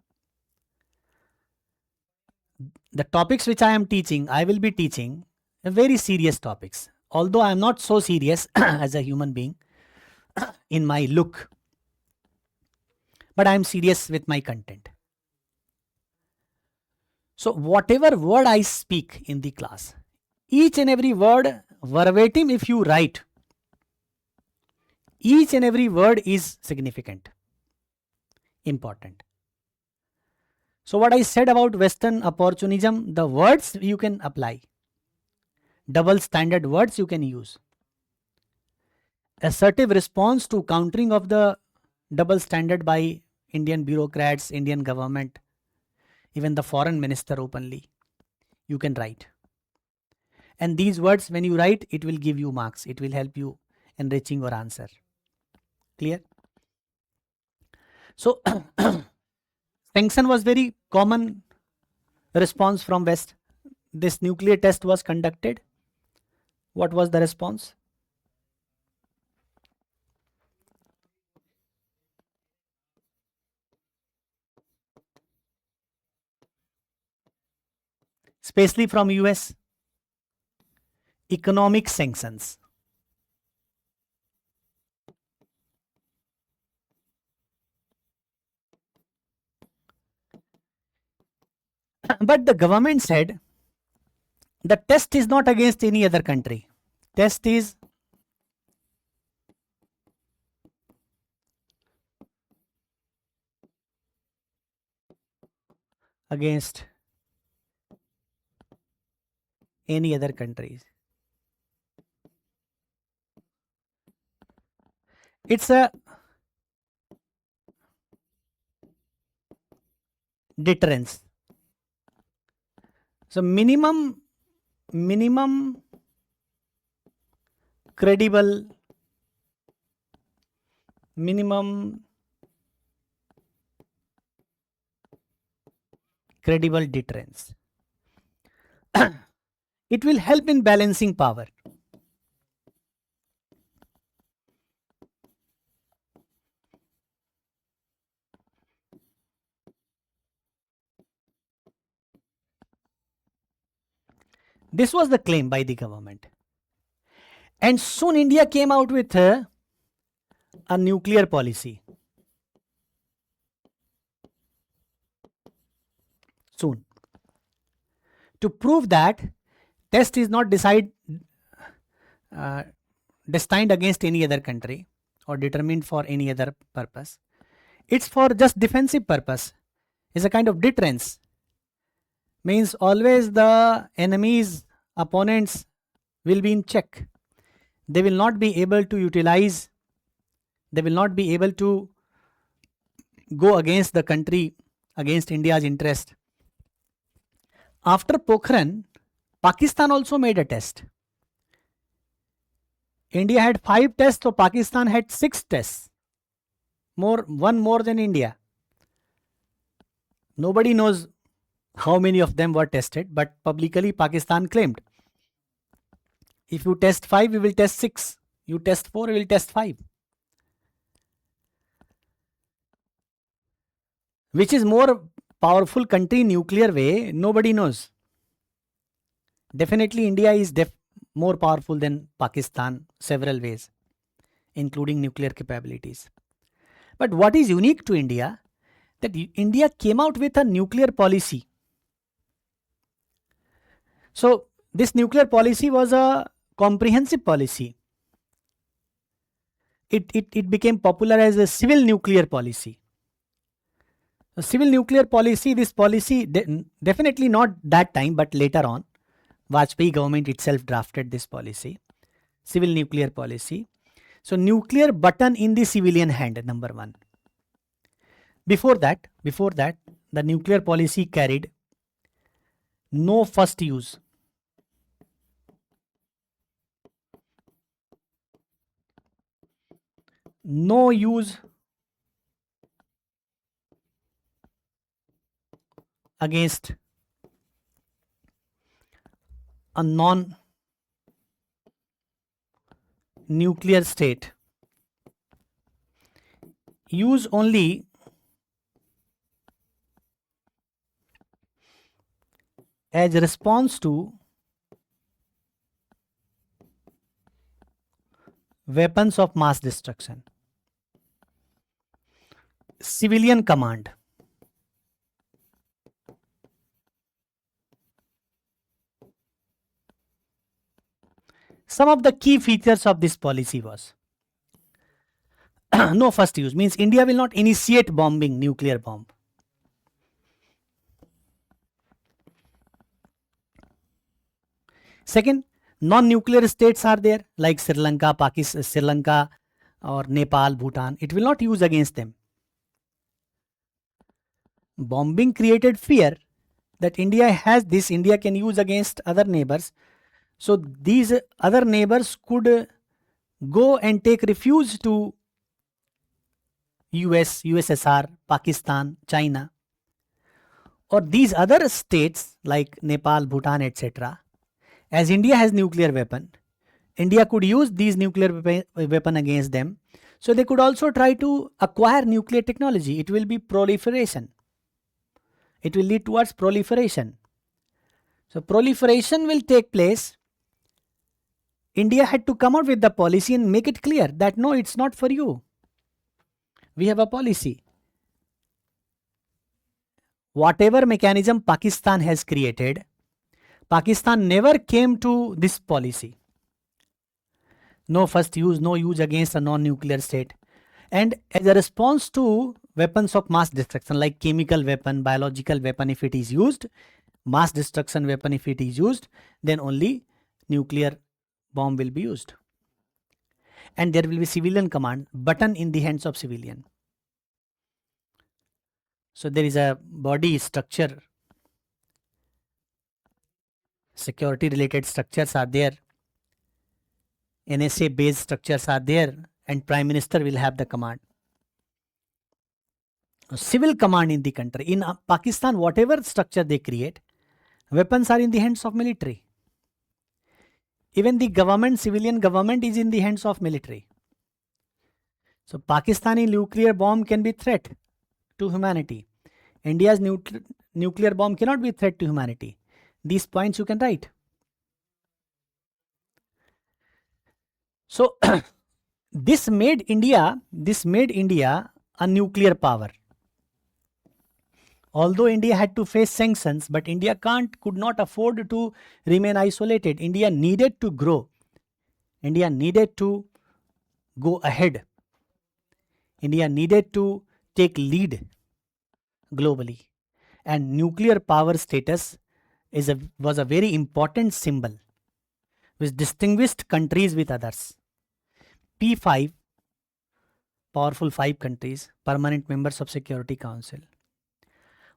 the topics which I am teaching, I will be teaching very serious topics. Although I am not so serious as a human being in my look, but I am serious with my content. So whatever word I speak in the class, each and every word verbatim, if you write, each and every word is significant, important. So what I said about Western opportunism, the words you can apply, double standard words you can use. Assertive response to countering of the double standard by Indian bureaucrats, Indian government, even the foreign minister openly, you can write. And these words, when you write, it will give you marks. It will help you enriching your answer. Clear? So, sanction was very common response from West. This nuclear test was conducted. What was the response? Especially from US, economic sanctions. But the government said the test is not against any other country. Test is against any other countries. It's a deterrence. So minimum credible, deterrence. It will help in balancing power. This was the claim by the government. And soon India came out with a nuclear policy. Soon. To prove that test is not destined against any other country or determined for any other purpose. It's for just defensive purpose. It's a kind of deterrence. Means always the enemies, opponents will be in check. They will not be able to utilize, they will not be able to go against the country, against India's interest. After Pokhran, Pakistan also made a test. India had 5 tests, so Pakistan had 6 tests. One more than India. Nobody knows how many of them were tested, but publicly Pakistan claimed. If you test 5, we will test 6. You test 4, we will test 5. Which is more powerful country nuclear way, nobody knows. Definitely India is more powerful than Pakistan several ways, including nuclear capabilities. But what is unique to India, that India came out with a nuclear policy. So this nuclear policy was a comprehensive policy. It became popular as a civil nuclear policy. A civil nuclear policy, this policy, definitely not that time, but later on, Vajpayee government itself drafted this policy, civil nuclear policy. So nuclear button in the civilian hand, number 1. Before that, the nuclear policy carried no first use. No use against a non-nuclear state. Use only as a response to weapons of mass destruction. Civilian command. Some of the key features of this policy was no first use, means India will not initiate bombing nuclear bomb. Second, non-nuclear states are there like Sri Lanka, Pakistan, Sri Lanka or Nepal, Bhutan. It will not use against them. Bombing created fear that India has this, India can use against other neighbors. So these other neighbors could go and take refuge to US, USSR, Pakistan, China, or these other states like Nepal, Bhutan, etc. As India has nuclear weapon, India could use these nuclear weapon against them. So they could also try to acquire nuclear technology. It will be proliferation. It will lead towards proliferation. So proliferation will take place. India had to come out with the policy and make it clear that no, it's not for you. We have a policy. Whatever mechanism Pakistan has created, Pakistan never came to this policy. No first use, no use against a non-nuclear state. And as a response to weapons of mass destruction like chemical weapon, biological weapon, if it is used, mass destruction weapon if it is used, then only nuclear bomb will be used. And there will be civilian command, button in the hands of civilian. So there is a body structure, security related structures are there, NSA based structures are there, and Prime Minister will have the command. Civil command in the country. In Pakistan, whatever structure they create, weapons are in the hands of military. Even the government, civilian government is in the hands of military. So Pakistani nuclear bomb can be threat to humanity. India's nuclear bomb cannot be threat to humanity. These points you can write. So this made India a nuclear power. Although India had to face sanctions, but India could not afford to remain isolated. India needed to grow. India needed to go ahead. India needed to take lead globally. And nuclear power status was a very important symbol which distinguished countries with others. P5, powerful 5 countries, permanent members of Security Council.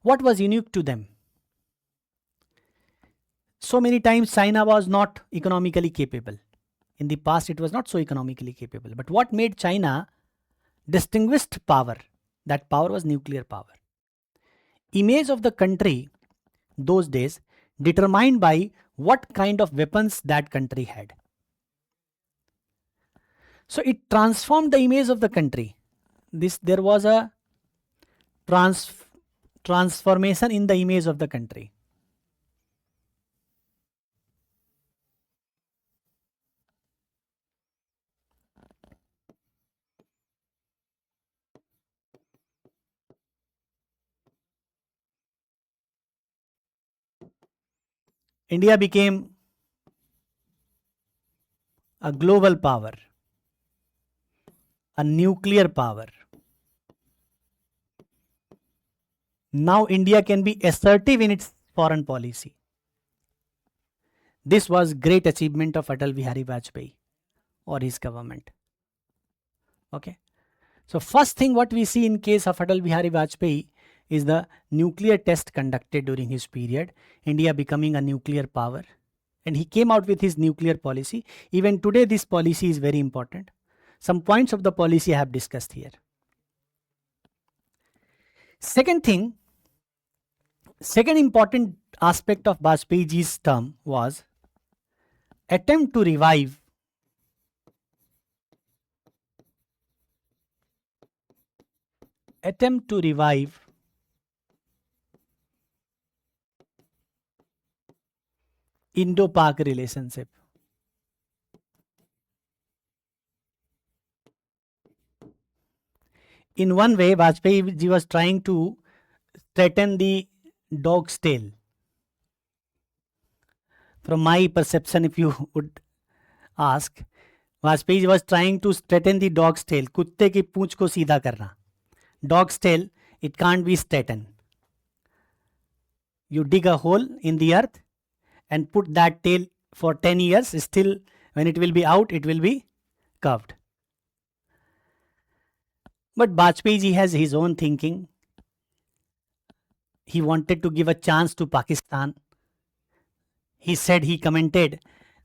What was unique to them? So many times China was not economically capable. In the past, it was not so economically capable. But what made China distinguished power? That power was nuclear power. Image of the country those days determined by what kind of weapons that country had. So it transformed the image of the country. There was a transformation in the image of the country. India became a global power, a nuclear power. Now India can be assertive in its foreign policy. This was great achievement of Atal Bihari Vajpayee or his government. Okay. So first thing what we see in case of Atal Bihari Vajpayee is the nuclear test conducted during his period, India becoming a nuclear power. And he came out with his nuclear policy. Even today this policy is very important. Some points of the policy I have discussed here. Second important aspect of Vajpayeeji's term was attempt to revive Indo-Pak relationship. In one way, Vajpayee ji was trying to threaten the dog's tail. From my perception, if you would ask, Vajpayee was trying to straighten the dog's tail. कुत्ते की पूंछ को सीधा करना. Dog's tail, it can't be straightened. You dig a hole in the earth and put that tail for 10 years. Still, when it will be out, it will be curved. But Vajpayee ji has his own thinking. He wanted to give a chance to Pakistan. He said, he commented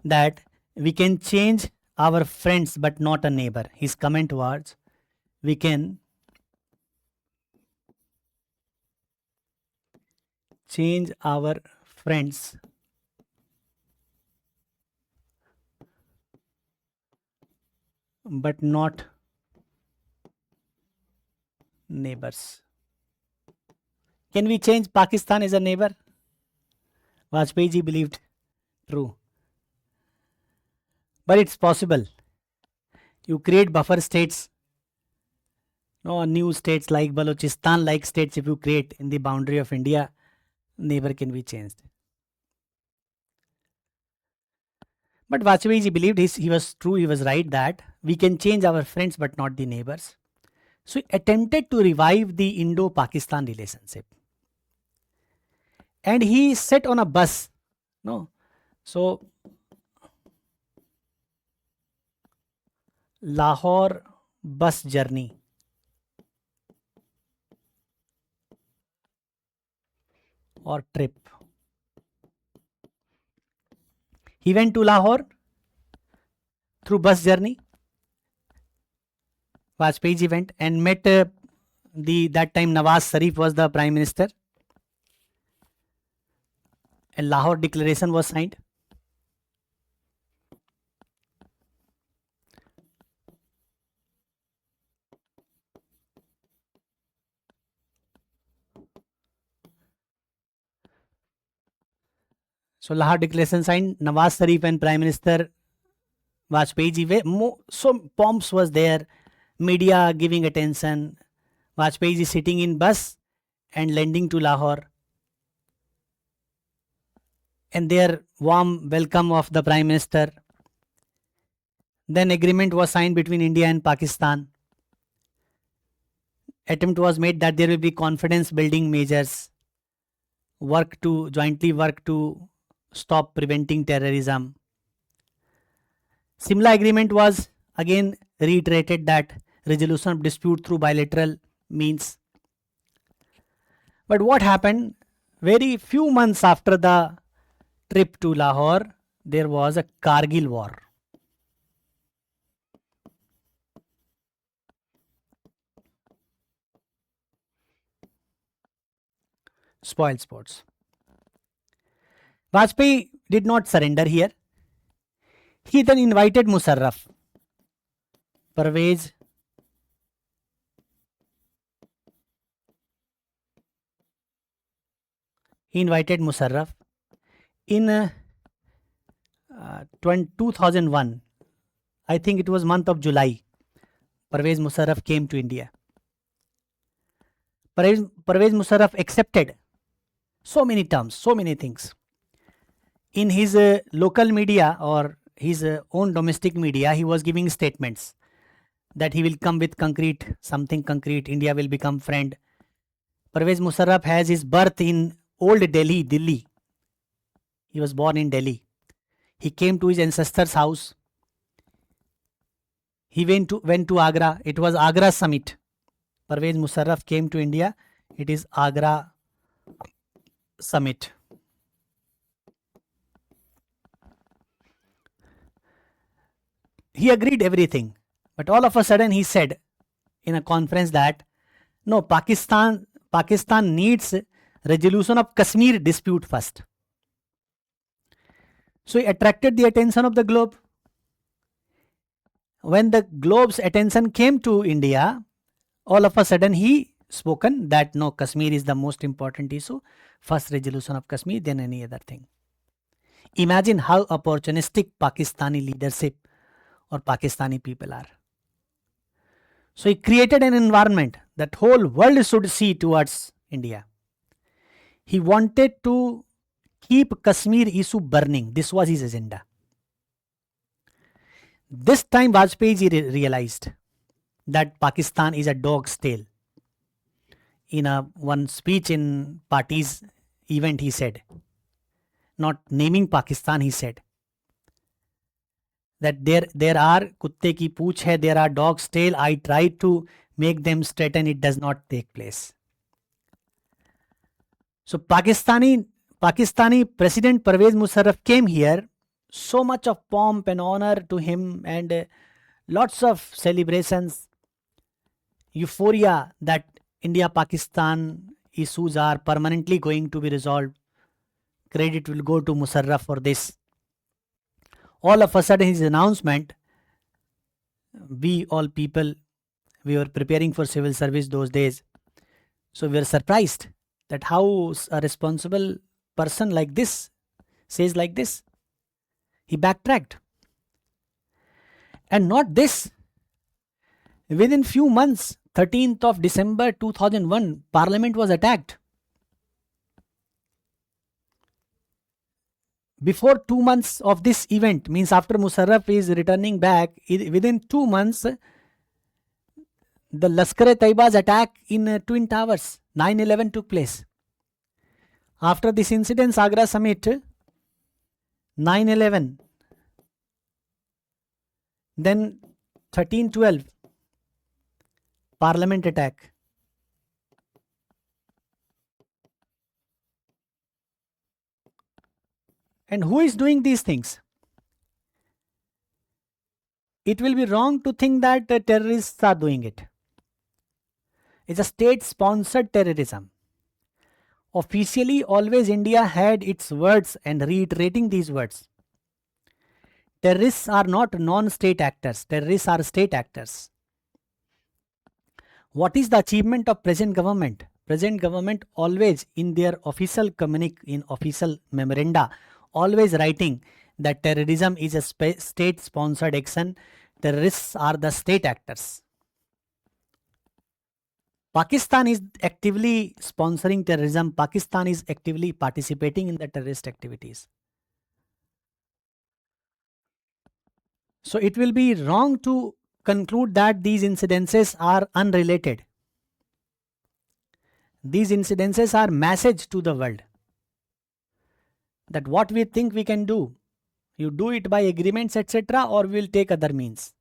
that we can change our friends but not a neighbor. His comment was, we can change our friends but not neighbors. Can we change Pakistan as a neighbor? Vajpayee ji believed true. But it's possible. You create buffer states, no, new states like Balochistan, like states, if you create in the boundary of India, neighbor can be changed. But Vajpayee ji believed he was true, he was right that we can change our friends but not the neighbors. So he attempted to revive the Indo-Pakistan relationship. And he sat on a bus. No. So Lahore bus journey. Or trip. He went to Lahore through bus journey. Vajpayee ji went and met that time Nawaz Sharif was the Prime Minister. And Lahore Declaration was signed. So Lahore Declaration signed, Nawaz Sharif and Prime Minister Vajpayee ji, so pomps was there, media giving attention, Vajpayee ji sitting in bus and landing to Lahore. And their warm welcome of the Prime Minister. Then agreement was signed between India and Pakistan. Attempt was made that there will be confidence building measures, jointly work to stop preventing terrorism. Simla agreement was again reiterated that resolution of dispute through bilateral means. But what happened? Very few months after the trip to Lahore, there was a Kargil war. Spoil sports. Vajpayee did not surrender here. He then invited Musharraf, Parvez, he invited Musharraf in 2001. I think it was month of July. Parvez Musharraf came to India. Parvez Musharraf accepted so many terms, so many things. In his local media or his own domestic media, he was giving statements that he will come with something concrete, India will become friend. Parvez Musharraf has his birth in old Delhi. He was born in Delhi. He came to his ancestor's house. He went to Agra. It was Agra summit. Parvez Musharraf came to India. It is Agra summit. He agreed everything. But all of a sudden he said in a conference that no, Pakistan needs resolution of Kashmir dispute first. So he attracted the attention of the globe. When the globe's attention came to India, all of a sudden he spoken that no, Kashmir is the most important issue. First resolution of Kashmir, then any other thing. Imagine how opportunistic Pakistani leadership or Pakistani people are. So he created an environment that whole world should see towards India. He wanted to keep Kashmir issue burning. This was his agenda. This time Vajpayee realized that Pakistan is a dog's tail. In one speech in party's event, he said, not naming Pakistan, he said that there are kutte ki pooch hai, there are dog's tail. I tried to make them straighten, it does not take place. So Pakistani President Pervez Musharraf came here, so much of pomp and honor to him, and lots of celebrations, euphoria that India-Pakistan issues are permanently going to be resolved. Credit will go to Musharraf for this. All of a sudden, his announcement, we all people, we were preparing for civil service those days. So we were surprised that how a responsible person like this says like this. He backtracked. And not this. Within few months, 13th of December 2001, Parliament was attacked. Before 2 months of this event, means after Musharraf is returning back, within 2 months, the Lashkar-e-Taiba's attack in Twin Towers, 9/11 took place. After this incident, Agra Summit, 9/11, then 13/12, Parliament attack. And who is doing these things? It will be wrong to think that terrorists are doing it. It's a state-sponsored terrorism. Officially, always India had its words and reiterating these words. Terrorists are not non-state actors. Terrorists are state actors. What is the achievement of present government? Present government always in their official in official memoranda, always writing that terrorism is a state-sponsored action. Terrorists are the state actors. Pakistan is actively sponsoring terrorism. Pakistan is actively participating in the terrorist activities. So it will be wrong to conclude that these incidences are unrelated. These incidences are message to the world that what we think we can do, you do it by agreements, etc., or we'll take other means.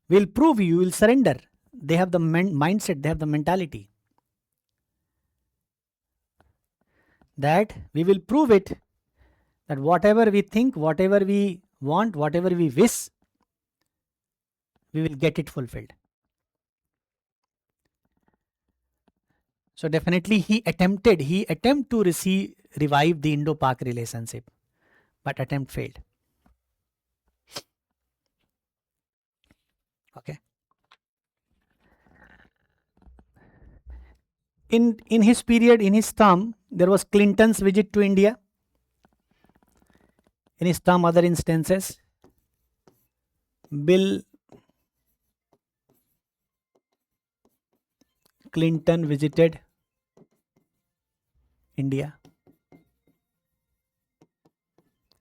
We'll prove you will surrender. They have the mindset, they have the mentality that we will prove it, that whatever we think, whatever we want, whatever we wish, we will get it fulfilled. So definitely he attempted to revive the Indo-Pak relationship, but attempt failed. Okay. In his period, in his term, there was Clinton's visit to India. In his term, other instances, Bill Clinton visited India,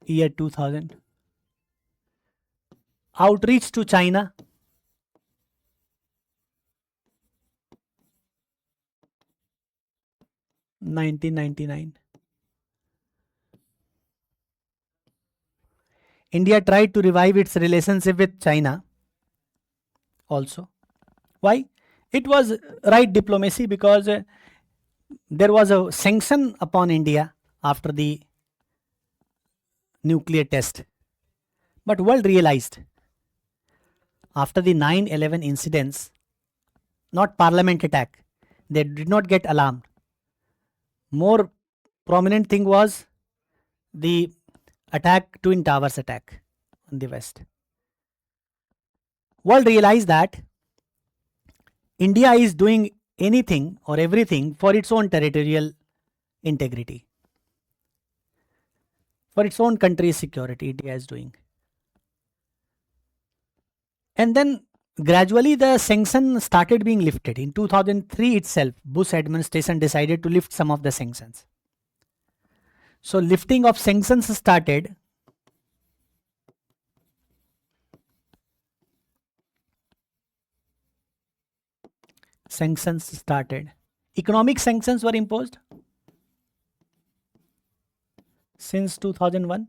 year 2000. Outreach to China, (1999). India tried to revive its relationship with China also. Why? It was right diplomacy, because there was a sanction upon India after the nuclear test. But world realized after the 9/11 incidents, not Parliament attack, they did not get alarmed. More prominent thing was the attack, Twin Towers attack in the West. World realized that India is doing anything or everything for its own territorial integrity. for its own country's security. India is doing. And then gradually the sanctions started being lifted. In 2003 itself, Bush administration decided to lift some of the sanctions. So lifting of sanctions started. Sanctions started. Economic sanctions were imposed since 2001.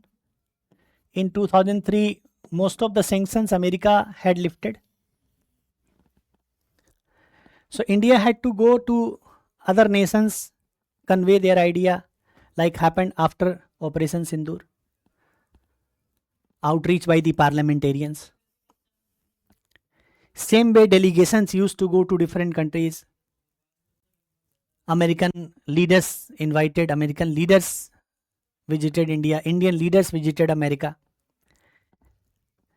In 2003, most of the sanctions America had lifted. So India had to go to other nations, convey their idea, like happened after Operation Sindoor. Outreach by the parliamentarians. Same way delegations used to go to different countries. American leaders invited, American leaders visited India, Indian leaders visited America.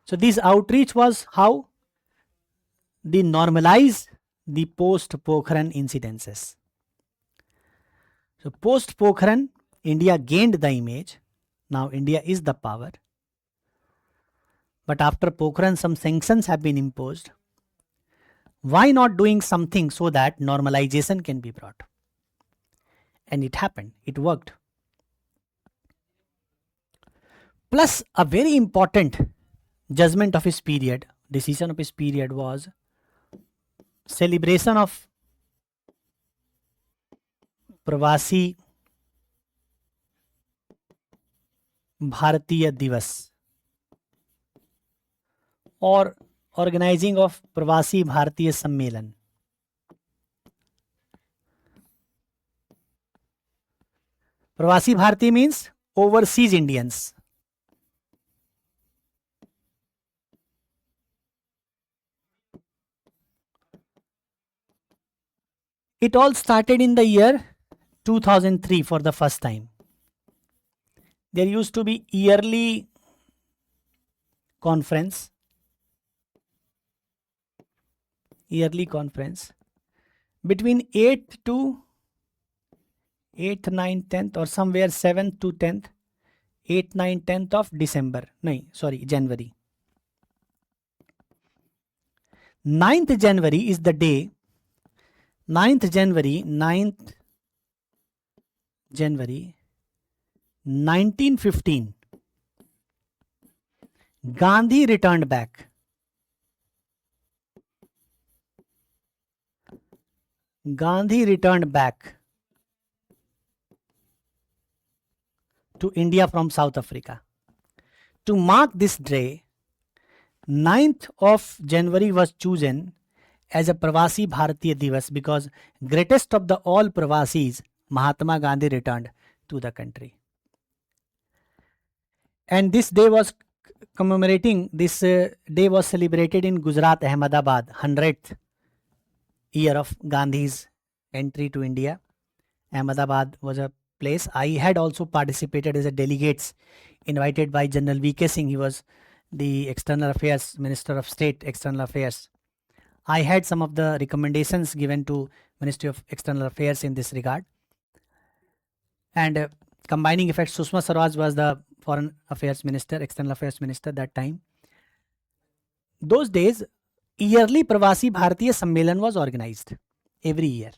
So this outreach was how they normalize the post-Pokhran incidences. So post-Pokhran, India gained the image. Now India is the power. But after Pokhran, some sanctions have been imposed. Why not doing something so that normalization can be brought? And it happened. It worked. Plus, a very important judgment of his period, decision of his period was celebration of Pravasi Bharatiya Divas or organizing of Pravasi Bharatiya Sammelan. Pravasi Bharati means overseas Indians. It all started in the year 2003 for the first time. There used to be yearly conference between 8th to 8th, 9th, 10th or somewhere 7th to 10th, 8th, 9th, 10th of December. January. 9th January is the day. 9th January 1915. Gandhi returned back. To India from South Africa. To mark this day, 9th of January was chosen as a Pravasi Bharatiya Divas because greatest of the all Pravasis, Mahatma Gandhi, returned to the country. And this day was celebrated in Gujarat, Ahmedabad, 100th year of Gandhi's entry to India. Ahmedabad was a place. I had also participated as a delegate invited by General V.K. Singh. He was the External Affairs, Minister of State, External Affairs. I had some of the recommendations given to Ministry of External Affairs in this regard. And combining effects, Sushma Swaraj was the Foreign Affairs Minister, External Affairs Minister that time. Those days, yearly Pravasi Bharatiya Sammelan was organized every year.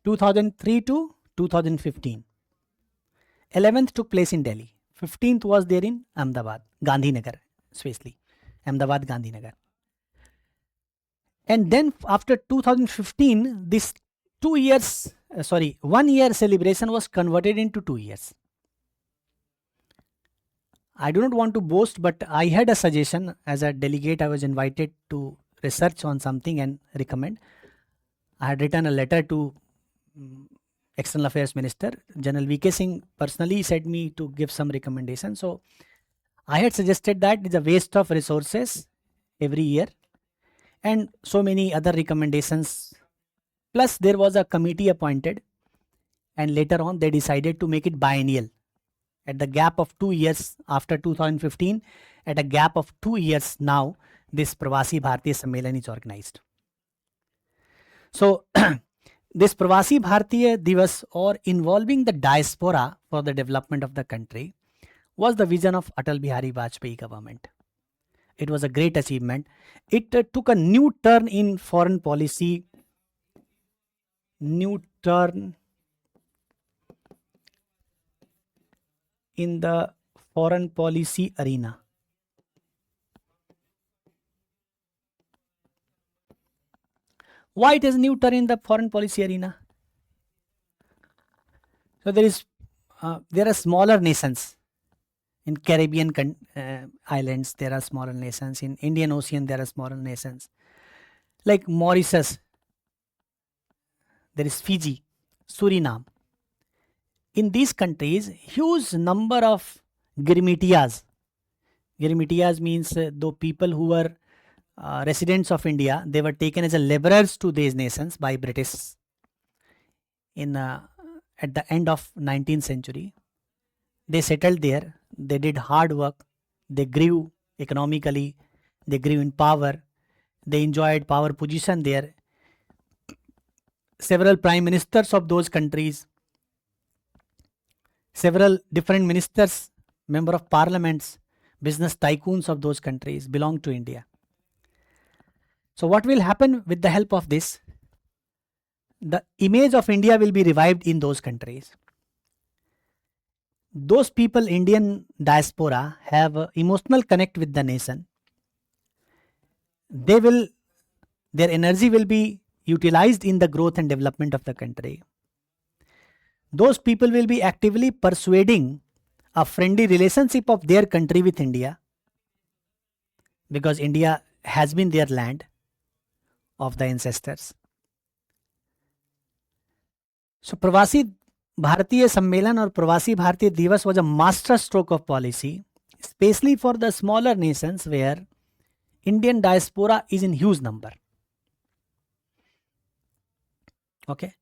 2003 to 2015. 11th took place in Delhi. 15th was there in Ahmedabad, Gandhinagar, especially Ahmedabad, Gandhinagar. And then after 2015, this 1 year celebration was converted into 2 years. I do not want to boast, but I had a suggestion as a delegate. I was invited to research on something and recommend. I had written a letter to External Affairs Minister. General V.K. Singh personally said me to give some recommendation. So I had suggested that it's a waste of resources every year and so many other recommendations. Plus there was a committee appointed and later on they decided to make it biennial. At the gap of 2 years after 2015, at a gap of 2 years now, this Pravasi Bharatiya Sammelan is organized. So This Pravasi Bharatiya Divas, or involving the diaspora for the development of the country, was the vision of Atal Bihari Vajpayee government. It was a great achievement. It took a new turn in foreign policy, new turn in the foreign policy arena. Why it is new turn in the foreign policy arena? So there are smaller nations in Caribbean islands. There are smaller nations in Indian Ocean. There are smaller nations like Mauritius. There is Fiji, Suriname. In these countries, huge number of girmitias. Girmitias means though people who were residents of India, they were taken as a laborers to these nations by British in at the end of 19th century. They settled there. They did hard work. They grew economically. They grew in power. They enjoyed power position there. Several prime ministers of those countries, several different ministers, member of parliaments, business tycoons of those countries belong to India. So what will happen with the help of this? The image of India will be revived in those countries. Those people, Indian diaspora, have emotional connect with the nation. Their energy will be utilized in the growth and development of the country. Those people will be actively persuading a friendly relationship of their country with India, because India has been their land of the ancestors. So Pravasi Bharatiya Sammelan or Pravasi Bharatiya Divas was a master stroke of policy, especially for the smaller nations where Indian diaspora is in huge number. Okay.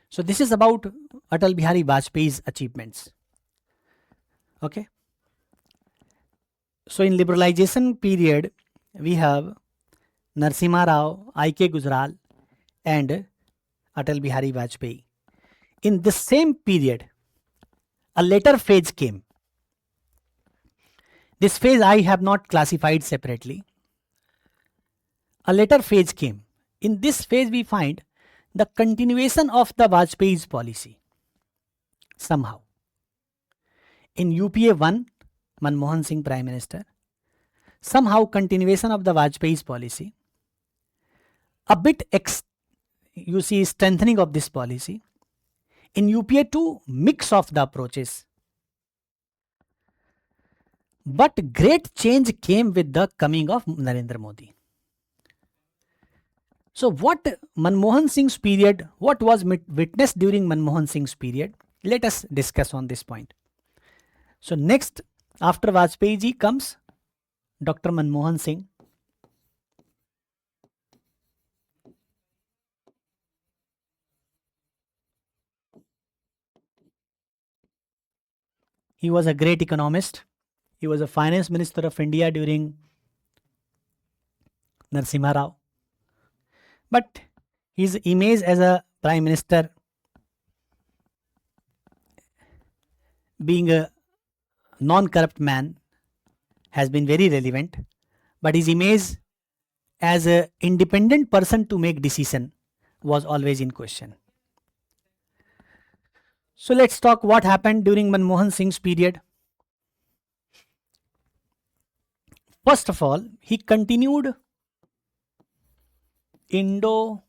So this is about Atal Bihari Vajpayee's achievements. Okay. So in liberalization period, we have Narasimha Rao, I.K. Gujral and Atal Bihari Vajpayee. In the same period, a later phase came. This phase I have not classified separately. A later phase came. In this phase, we find the continuation of the Vajpayee's policy somehow. In UPA 1, Manmohan Singh Prime Minister, somehow continuation of the Vajpayee's policy, a bit you see strengthening of this policy. In UPA 2, mix of the approaches. But great change came with the coming of Narendra Modi. So what Manmohan Singh's period, what was witnessed during Manmohan Singh's period? Let us discuss on this point. So next, after Vajpayee ji comes Dr. Manmohan Singh. He was a great economist. He was a finance minister of India during Narasimha Rao. But his image as a prime minister, being a non-corrupt man, has been very relevant. But his image as an independent person to make decision was always in question. So let's talk what happened during Manmohan Singh's period. First of all, he continued Indo-Pak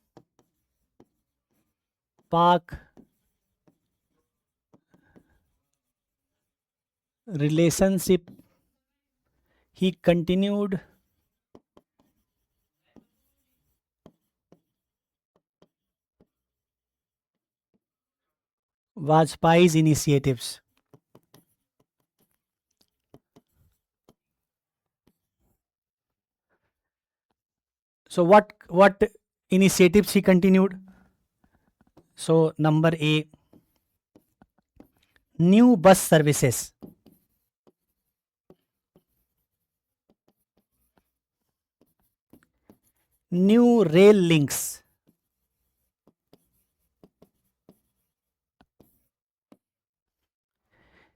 relationship. He continued Vajpayee's initiatives. So what initiatives he continued? So number A, new bus services. New rail links.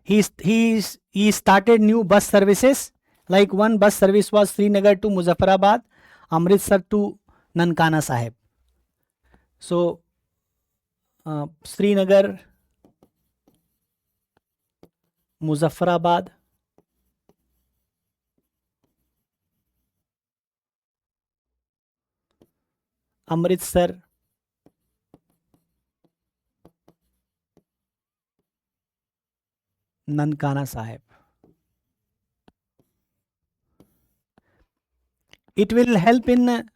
he started new bus services. Like one bus service was Srinagar to Muzaffarabad, Amritsar to Nankana Sahib. So Srinagar, Muzaffarabad, Amritsar, Nankana Sahib. It will help in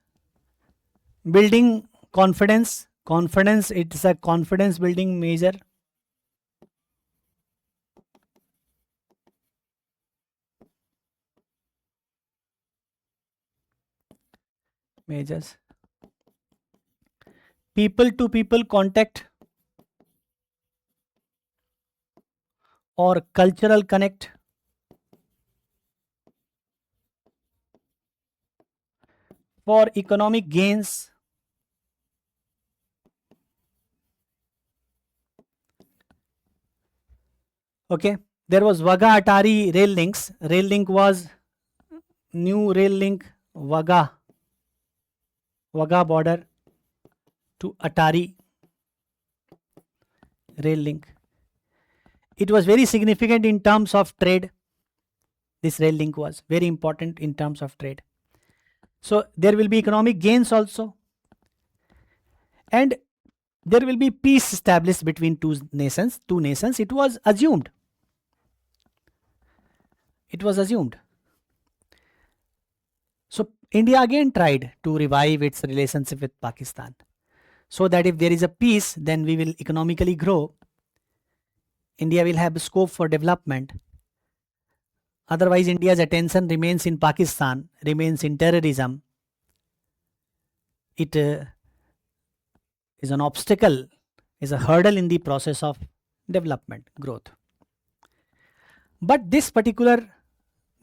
building confidence. Confidence, it's a confidence building measures. People to people contact or cultural connect. For economic gains. Okay, there was Vaga Atari rail links. Rail link was new rail link Vaga border to Atari rail link. It was very significant in terms of trade. This rail link was very important in terms of trade. So there will be economic gains also, and there will be peace established between two nations. It was assumed. So India again tried to revive its relationship with Pakistan, so that if there is a peace, then we will economically grow. India will have scope for development. Otherwise, India's attention remains in Pakistan, remains in terrorism. It is an obstacle, is a hurdle in the process of development, growth. But these particular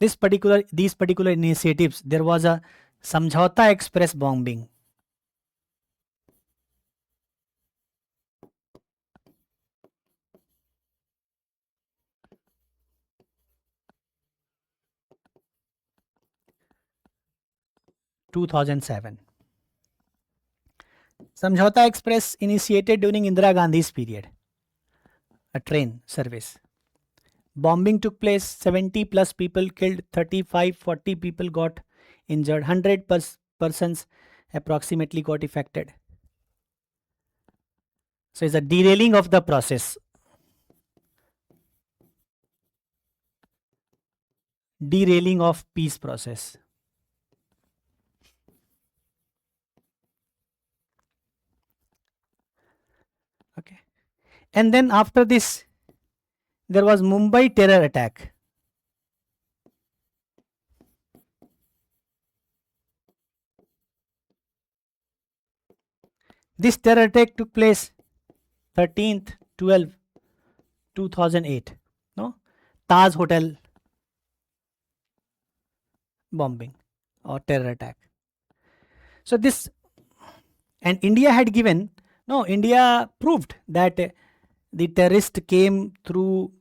initiatives, there was a Samjhauta Express bombing. (2007). Samjhauta Express initiated during Indira Gandhi's period, a train service. Bombing took place, 70 plus people killed, 35-40 people got injured, 100 persons approximately got affected. So it's a derailing of the process. Derailing of peace process. Okay. And then after this, there was Mumbai terror attack. This terror attack took place 13th 12 2008. No, Taj Hotel bombing or terror attack. So this, and India had given, no, India proved that the terrorist came through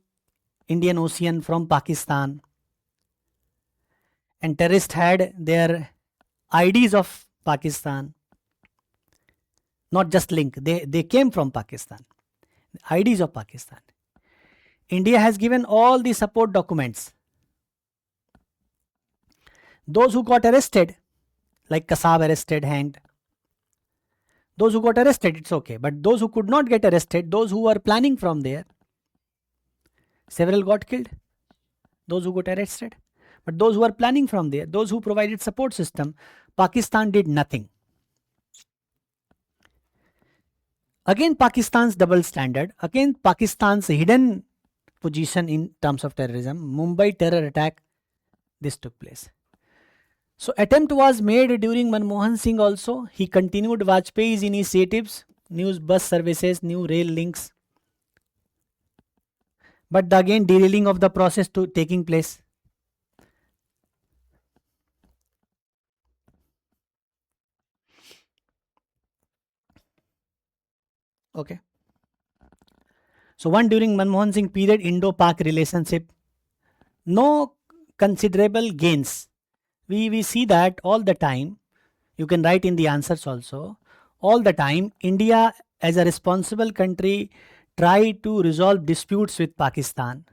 Indian Ocean from Pakistan, and terrorists had their IDs of Pakistan, not just link, they came from Pakistan, IDs of Pakistan. India has given all the support documents. Those who got arrested, like Kasab arrested, hanged, those who got arrested, it's okay. But those who could not get arrested, those who were planning from there, several got killed. Those who got arrested. But those who were planning from there, those who provided support system, Pakistan did nothing. Again, Pakistan's double standard. Again, Pakistan's hidden position in terms of terrorism. Mumbai terror attack, this took place. So attempt was made during Manmohan Singh also. He continued Vajpayee's initiatives, new bus services, new rail links. But the again derailing of the process to taking place. Okay. So one during Manmohan Singh period, Indo-Pak relationship, no considerable gains. We see that all the time. You can write in the answers also. All the time, India as a responsible country try to resolve disputes with Pakistan.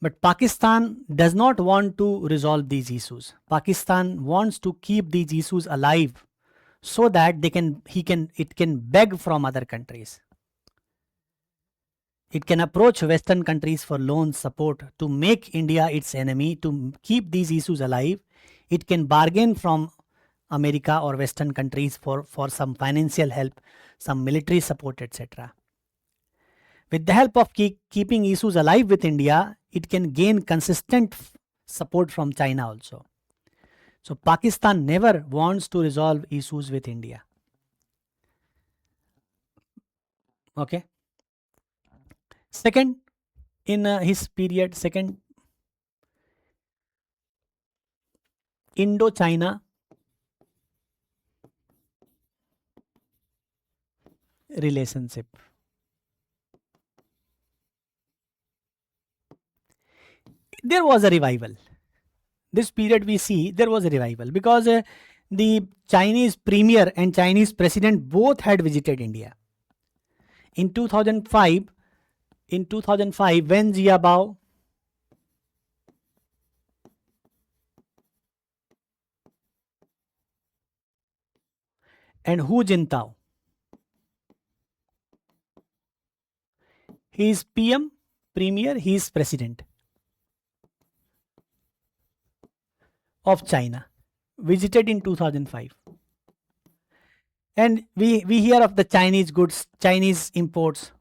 But Pakistan does not want to resolve these issues. Pakistan wants to keep these issues alive so that it can beg from other countries. It can approach Western countries for loan support to make India its enemy, to keep these issues alive. It can bargain from America or Western countries for some financial help, some military support, etc. With the help of keeping issues alive with India, it can gain consistent support from China also. So Pakistan never wants to resolve issues with India. Okay. Second, in his period, second, Indo-China relationship. There was a revival. This period we see there was a revival because the Chinese premier and Chinese president both had visited India. In 2005, Wen Jiabao and Hu Jintao, he is PM, premier, he is president of China, visited in 2005. And we hear of the Chinese goods, Chinese imports.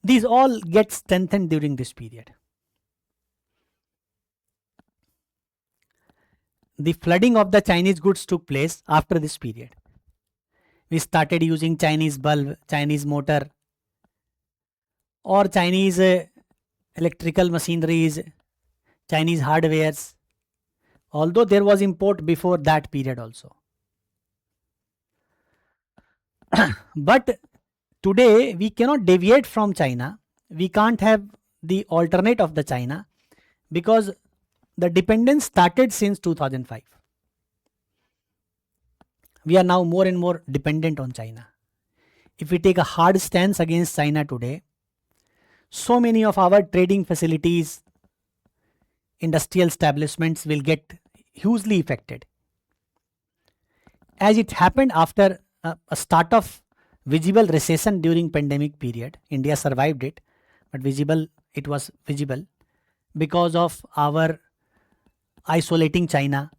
These all get strengthened during this period. The flooding of the Chinese goods took place after this period. We started using Chinese bulb, Chinese motor, or Chinese electrical machineries, Chinese hardwares, although there was import before that period also. But today we cannot deviate from China. We can't have the alternate of the China because the dependence started since 2005. We are now more and more dependent on China. If we take a hard stance against China today, so many of our trading facilities, industrial establishments will get hugely affected. As it happened after a start of visible recession during pandemic period, India survived it, but it was visible because of our isolating China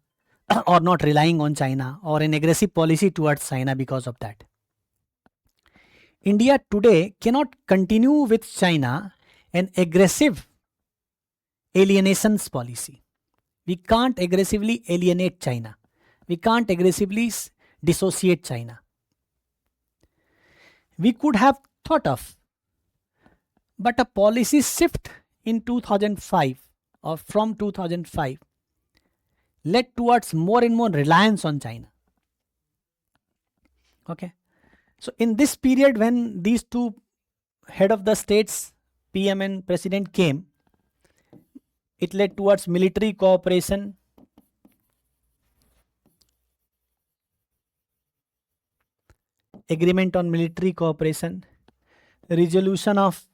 or not relying on China or an aggressive policy towards China because of that. India today cannot continue with China an aggressive alienations policy. We can't aggressively alienate China. We can't aggressively dissociate China. We could have thought of, but a policy shift in 2005 or from 2005 led towards more and more reliance on China. Okay. So in this period when these two head of the states, PM and president came, it led towards military cooperation, agreement on military cooperation, resolution of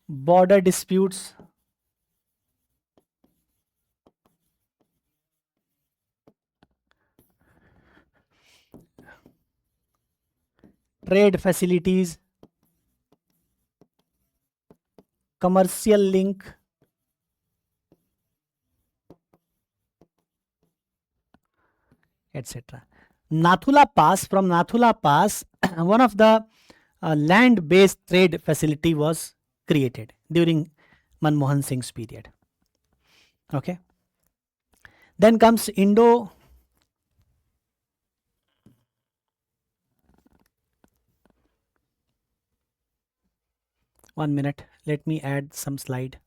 border disputes, trade facilities, commercial link, etc. Nathula Pass, from Nathula Pass, one of the land-based trade facility was created during Manmohan Singh's period. Okay. Then comes Indo. One minute, let me add some slide.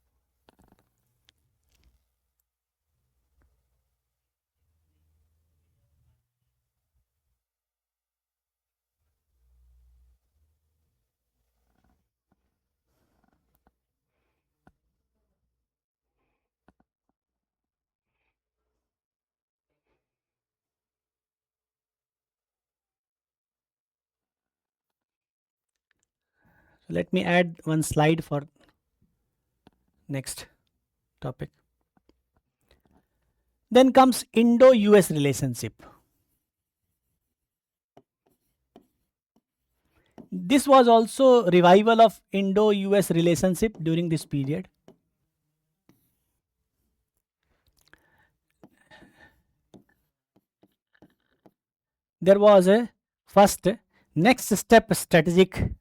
So let me add one slide for next topic. Then comes Indo-US relationship. This was also revival of Indo-US relationship during this period. There was a first next step strategic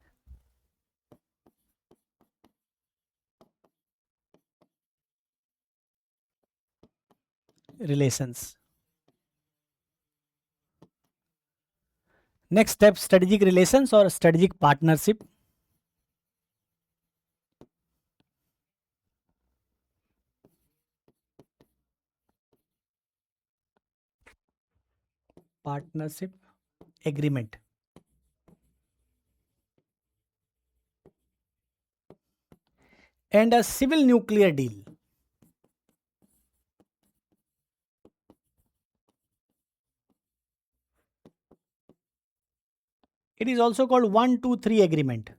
relations. Next step strategic relations or strategic partnership. Partnership agreement. And a civil nuclear deal. It is also called 1-2-3 agreement,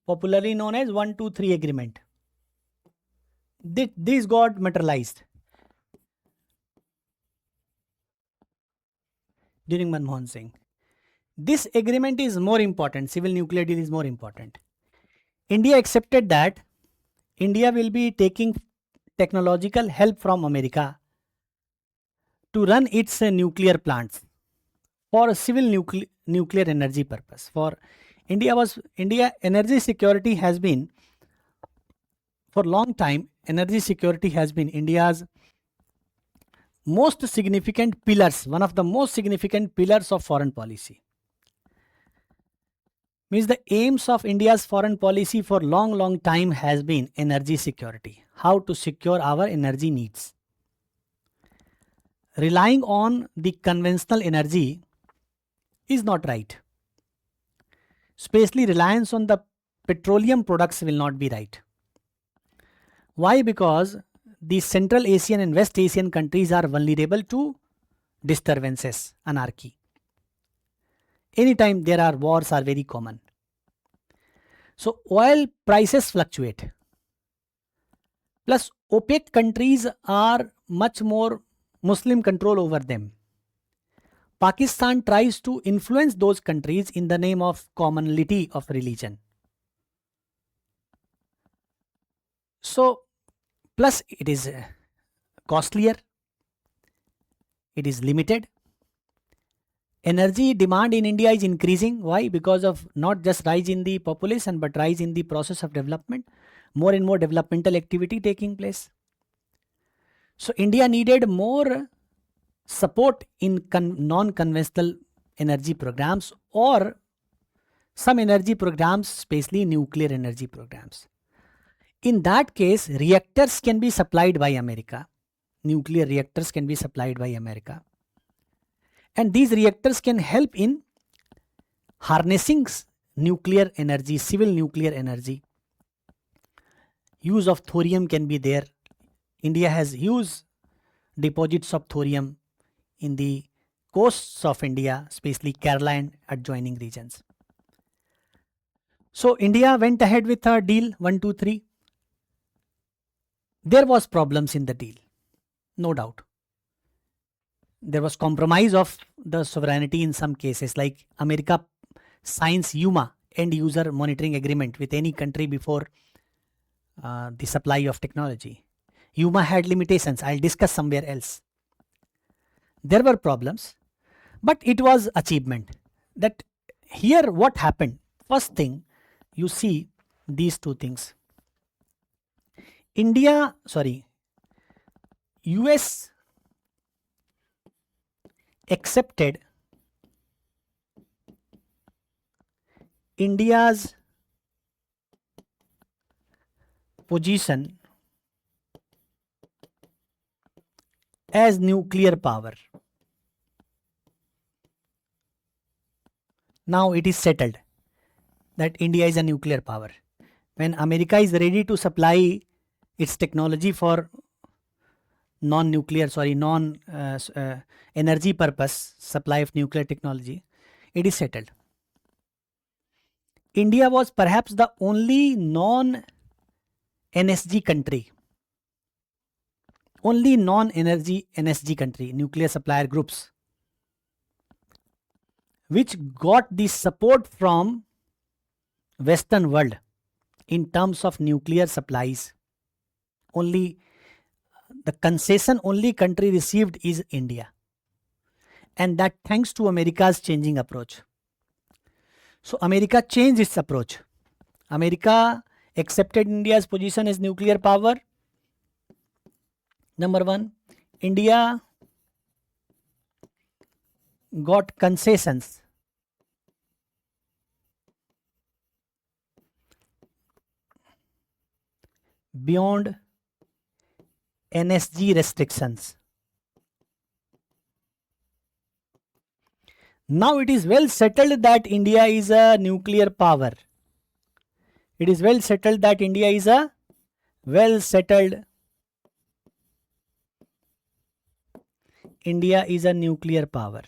popularly known as 1-2-3 agreement. This got materialized during Manmohan Singh. This agreement is more important. Civil nuclear deal is more important. India accepted that India will be taking technological help from America to run its nuclear plants for a civil nuclear energy purpose. For India energy security has been, for long time, energy security has been India's most significant pillars, one of the most significant pillars of foreign policy. Means the aims of India's foreign policy for long time has been energy security, how to secure our energy needs. Relying on the conventional energy is not right. Especially reliance on the petroleum products will not be right. Why? Because the Central Asian and West Asian countries are vulnerable to disturbances, anarchy. Anytime there are wars are very common. So oil prices fluctuate. Plus OPEC countries are much more Muslim control over them. Pakistan tries to influence those countries in the name of commonality of religion. So plus it is costlier, it is limited. Energy demand in India is increasing. Why? Because of not just rise in the population but rise in the process of development. More and more developmental activity taking place. So India needed more support in non-conventional energy programs or some energy programs, especially nuclear energy programs. In that case, reactors can be supplied by America. Nuclear reactors can be supplied by America. And these reactors can help in harnessing nuclear energy, civil nuclear energy. Use of thorium can be there. India has huge deposits of thorium in the coasts of India, especially Kerala and adjoining regions. So India went ahead with a deal 1-2-3. There was problems in the deal, no doubt. There was compromise of the sovereignty in some cases, like America signs UMA, end user monitoring agreement, with any country before the supply of technology. UMA had limitations. I'll discuss somewhere else. There were problems, but it was achievement. That here what happened? First thing, you see these two things. US accepted India's position as nuclear power. Now it is settled that India is a nuclear power. When America is ready to supply its technology for non-energy purpose, supply of nuclear technology, it is settled. India was perhaps the only non-NSG country, NSG country, nuclear supplier groups, which got the support from Western world in terms of nuclear supplies. Only the concession only country received is India, and that thanks to America's changing approach. So America changed its approach. America accepted India's position as nuclear power. Number one, India got concessions beyond NSG restrictions. Now it is well settled that India is a nuclear power. It is well settled that India is a nuclear power.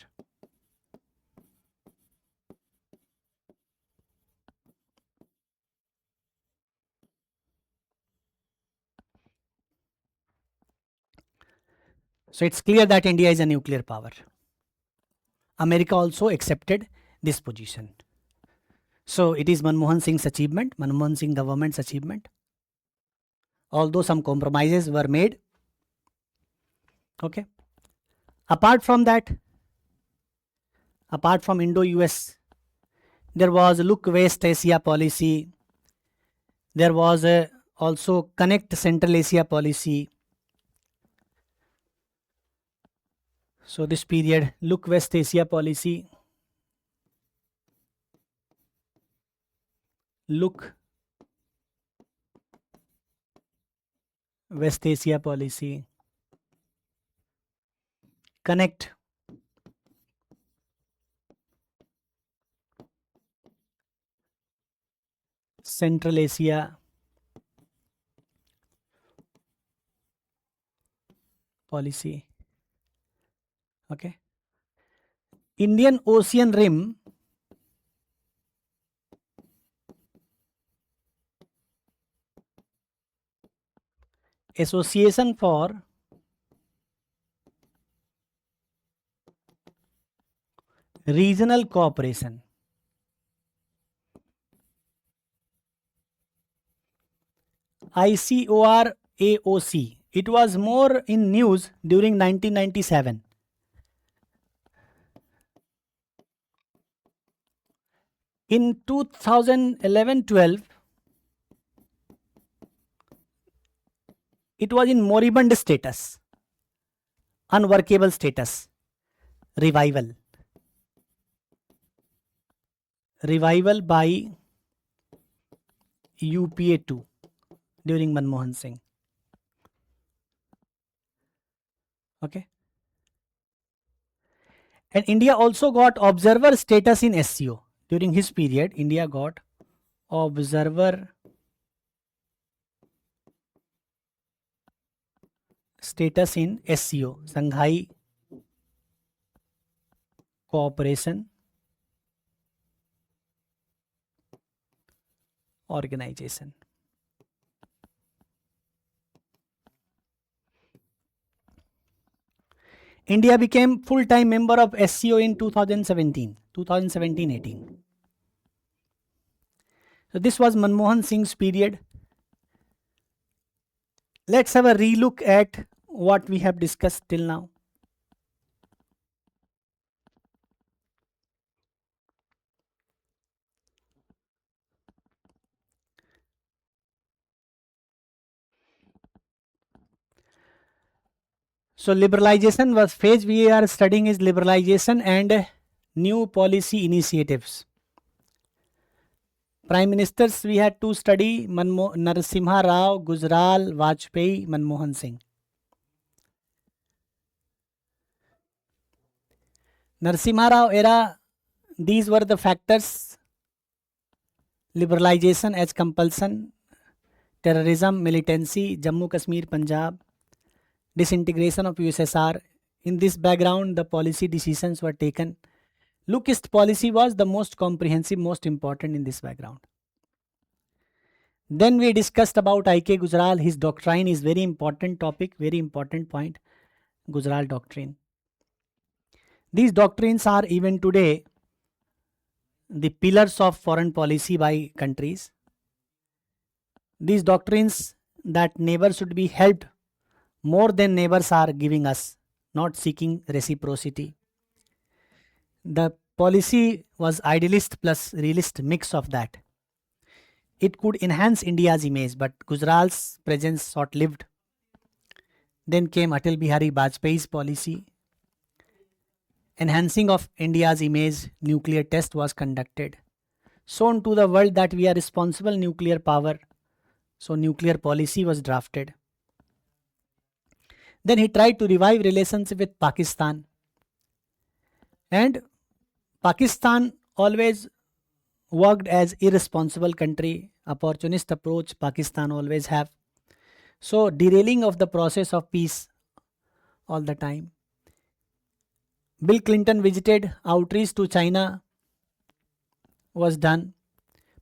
So it's clear that India is a nuclear power. America also accepted this position. So it is Manmohan Singh's achievement, Manmohan Singh government's achievement. Although some compromises were made. Okay. Apart from that, apart from Indo-US, there was Look West Asia policy. There was also Connect Central Asia policy. So this period, Look West Asia policy, Look West Asia policy, Connect Central Asia policy. Okay. Indian Ocean Rim Association for Regional Cooperation. ICOR-AOC. It was more in news during 1997. In 2011-12, it was in moribund status, unworkable status, revival by UPA2 during Manmohan Singh. Okay. And India also got observer status in SCO. During his period, India got observer status in SCO, Shanghai Cooperation Organization. India became full-time member of SCO in 2017-18. So this was Manmohan Singh's period. Let's have a relook at what we have discussed till now. So liberalization was phase we are studying is liberalization and new policy initiatives. Prime Ministers we had to study Narasimha Rao, Gujral, Vajpayee, Manmohan Singh. Narasimha Rao era, these were the factors: liberalization as compulsion, terrorism, militancy, Jammu Kashmir, Punjab, disintegration of USSR. In this background, the policy decisions were taken Lookist policy was the most comprehensive, most important in this background. Then we discussed about I.K. Gujral. His doctrine is very important topic, very important point. Gujral doctrine. These doctrines are even today the pillars of foreign policy by countries. These doctrines that neighbors should be helped more than neighbors are giving us, not seeking reciprocity. The policy was idealist plus realist mix of that. It could enhance India's image, but Gujaral's presence short-lived. Then came Atal Bihari Vajpayee's policy. Enhancing of India's image, nuclear test was conducted. Shown to the world that we are responsible nuclear power. So nuclear policy was drafted. Then he tried to revive relationship with Pakistan. And Pakistan always worked as irresponsible country. Opportunist approach Pakistan always have. So derailing of the process of peace all the time. Bill Clinton visited, outreach to China was done.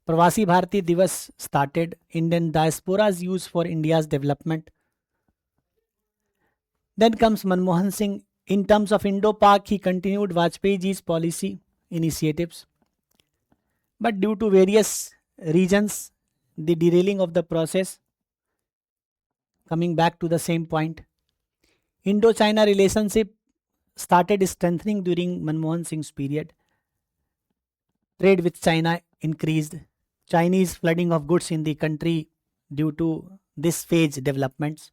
Pravasi Bharati Divas started. Indian diaspora's use for India's development. Then comes Manmohan Singh. In terms of Indo-Pak, he continued Vajpayee's policy initiatives. But due to various reasons, the derailing of the process, coming back to the same point, Indo-China relationship started strengthening during Manmohan Singh's period. Trade with China increased. Chinese flooding of goods in the country due to this phase developments.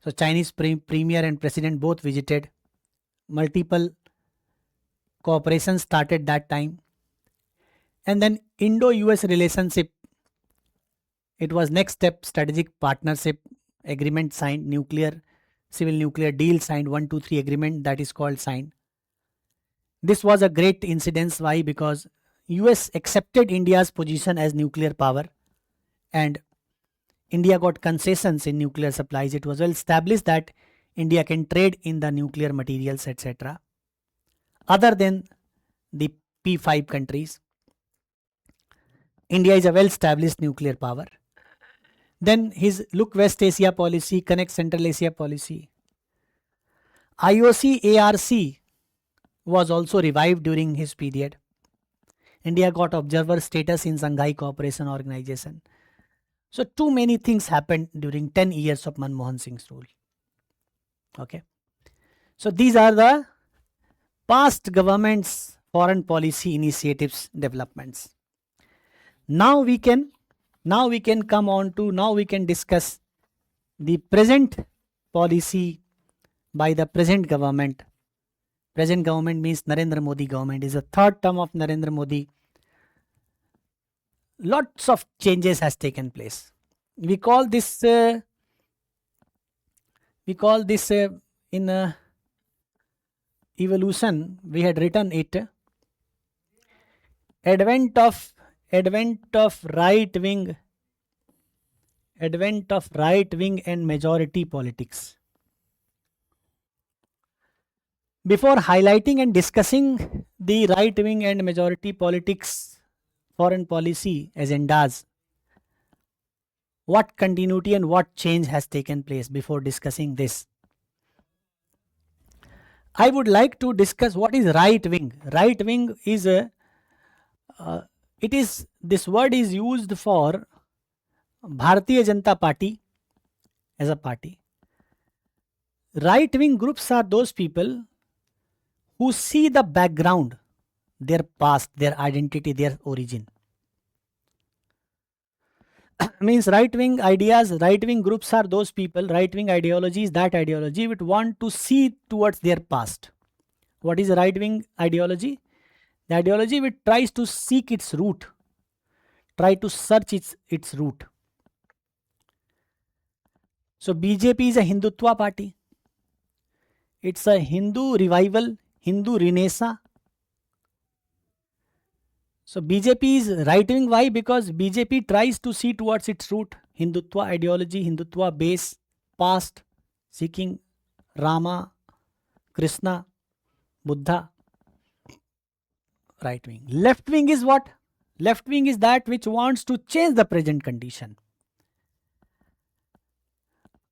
So Chinese premier and president both visited. Multiple cooperation started that time. And then Indo-US relationship. It was next step, strategic partnership agreement signed, civil nuclear deal signed, 123 agreement that is called signed. This was a great incidence. Why? Because US accepted India's position as nuclear power and India got concessions in nuclear supplies. It was well established that India can trade in the nuclear materials, etc. Other than the P5 countries. India is a well established nuclear power. Then his Look West Asia policy, Connect Central Asia policy. IOC ARC was also revived during his period. India got observer status in Shanghai Cooperation Organization. So too many things happened during 10 years of Manmohan Singh's rule. Okay. So these are the past government's foreign policy initiatives developments. Now we can discuss the present policy by the present government. Present government means Narendra Modi government. Is the third term of Narendra Modi. Lots of changes has taken place. We call this in evolution. We had written it. Advent of right wing and majority politics. Before highlighting and discussing the right wing and majority politics foreign policy agendas, what continuity and what change has taken place before discussing this? I would like to discuss what is right wing. Right wing is this word is used for Bharatiya Janata Party as a party. Right wing groups are those people who see the background, their past, their identity, their origin. Means right wing ideas, right wing groups are those people, right wing ideologies, that ideology would want to see towards their past. What is right wing ideology? The ideology which tries to seek its root, try to search its root. So BJP is a Hindutva party. It's a Hindu revival, Hindu renaissance. So BJP is right wing. Why? Because BJP tries to see towards its root, Hindutva ideology, Hindutva base, past, seeking Rama, Krishna, Buddha. right wing. Left wing is what? Left wing is that which wants to change the present condition.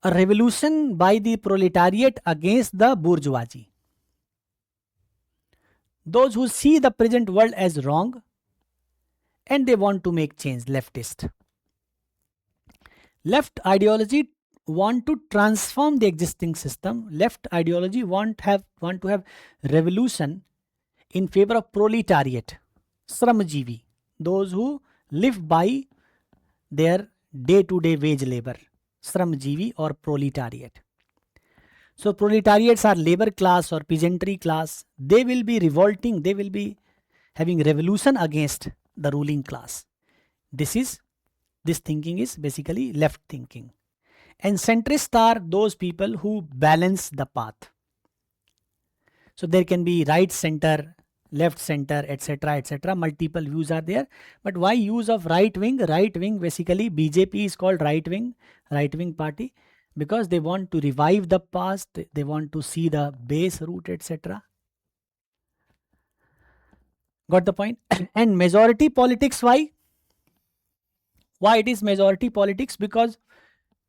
A revolution by the proletariat against the bourgeoisie. Those who see the present world as wrong and they want to make change, leftist. Left ideology want to transform the existing system. Left ideology want to have revolution in favor of proletariat, Shramjivi, those who live by their day-to-day wage labor, Shramjivi or proletariat. So proletariats are labor class or peasantry class. They will be revolting, they will be having revolution against the ruling class. This thinking is basically left thinking. And centrists are those people who balance the path. So there can be right center, left center, etc., etc. Multiple views are there. But why use of right wing? Right wing, basically BJP is called right wing party, because they want to revive the past, they want to see the base root, etc. Got the point? And majority politics, why? Why it is majority politics? Because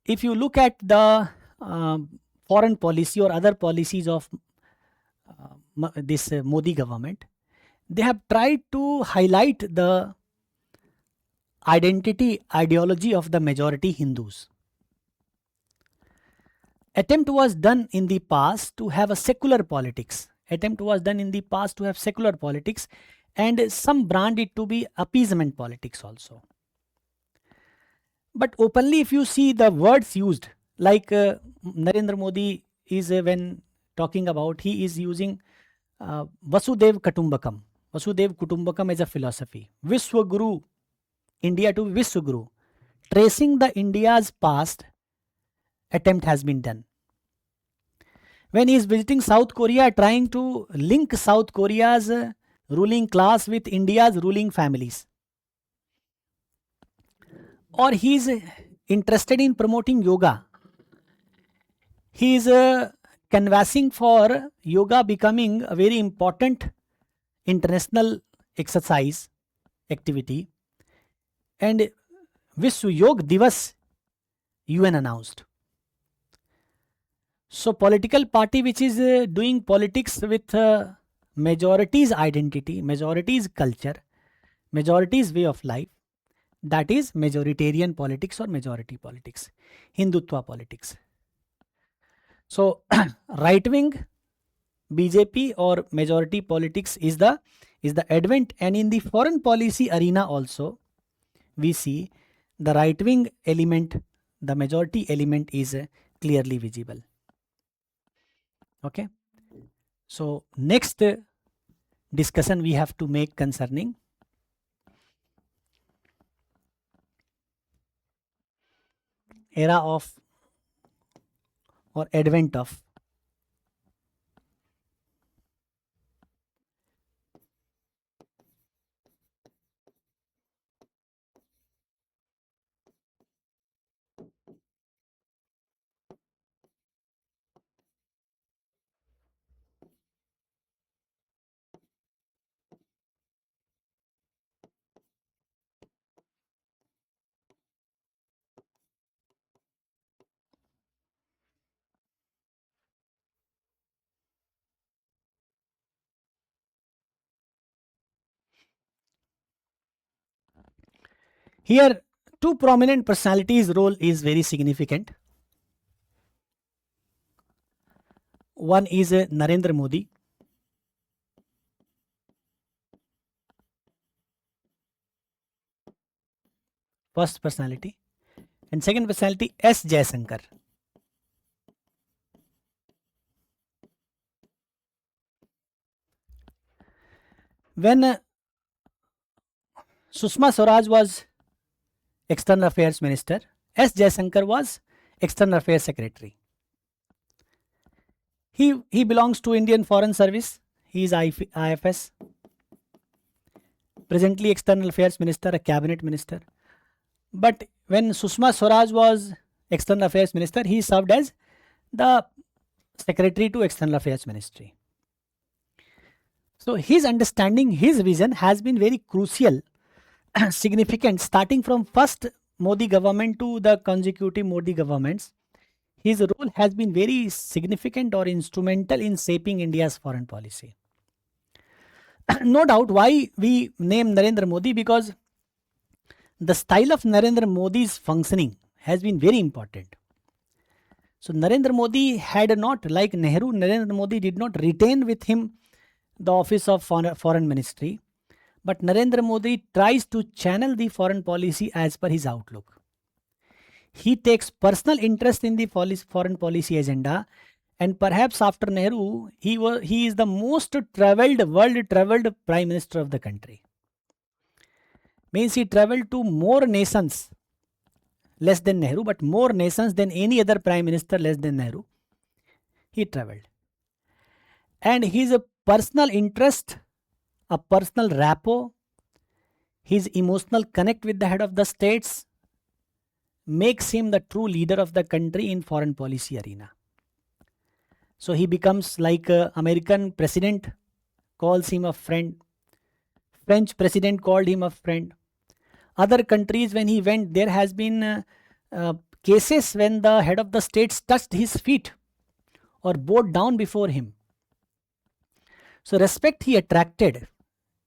if you look at the foreign policy or other policies of this Modi government, they have tried to highlight the ideology of the majority Hindus. Attempt was done in the past to have a secular politics. And some brand it to be appeasement politics also. But openly, if you see the words used, like Narendra Modi is when talking about, he is using Vasudev Kutumbakam. Vasudev Kutumbakam as a philosophy. Vishwaguru, India to Vishwaguru. Tracing the India's past, attempt has been done. When he is visiting South Korea, trying to link South Korea's ruling class with India's ruling families. Or he is interested in promoting yoga. He is canvassing for yoga becoming a very important international exercise activity. And Vishwa Yoga Divas UN announced. So political party which is doing politics with majority's identity, majority's culture, majority's way of life, that is majoritarian politics or majority politics, Hindutva politics. So right wing BJP or majority politics is the advent, and in the foreign policy arena also we see the right wing element, the majority element is clearly visible. Okay, so next discussion we have to make concerning era of or advent of here. Two prominent personalities' role is very significant. One is Narendra Modi. First personality. And second personality, S. Jaishankar. When Sushma Swaraj was External Affairs Minister, S. Jaishankar was External Affairs Secretary. He belongs to Indian Foreign Service. He is IFS. Presently External Affairs Minister, a cabinet minister. But when Sushma Swaraj was External Affairs Minister, he served as the Secretary to External Affairs Ministry. So his understanding, his vision has been very crucial, significant, starting from first Modi government to the consecutive Modi governments. His role has been very significant or instrumental in shaping India's foreign policy. No doubt why we name Narendra Modi, because the style of Narendra Modi's functioning has been very important. So Narendra Modi had not, like Nehru, Narendra Modi did not retain with him the office of foreign ministry, but Narendra Modi tries to channel the foreign policy as per his outlook. He takes personal interest in the foreign policy agenda, and perhaps after Nehru, he is the most world traveled prime minister of the country. Means he traveled to more nations less than Nehru, but more nations than any other prime minister less than Nehru. He traveled. And his personal interest, a personal rapport, his emotional connect with the head of the states makes him the true leader of the country in foreign policy arena. So he becomes like American president calls him a friend. French president called him a friend. Other countries, when he went, there has been cases when the head of the states touched his feet or bowed down before him. So respect he attracted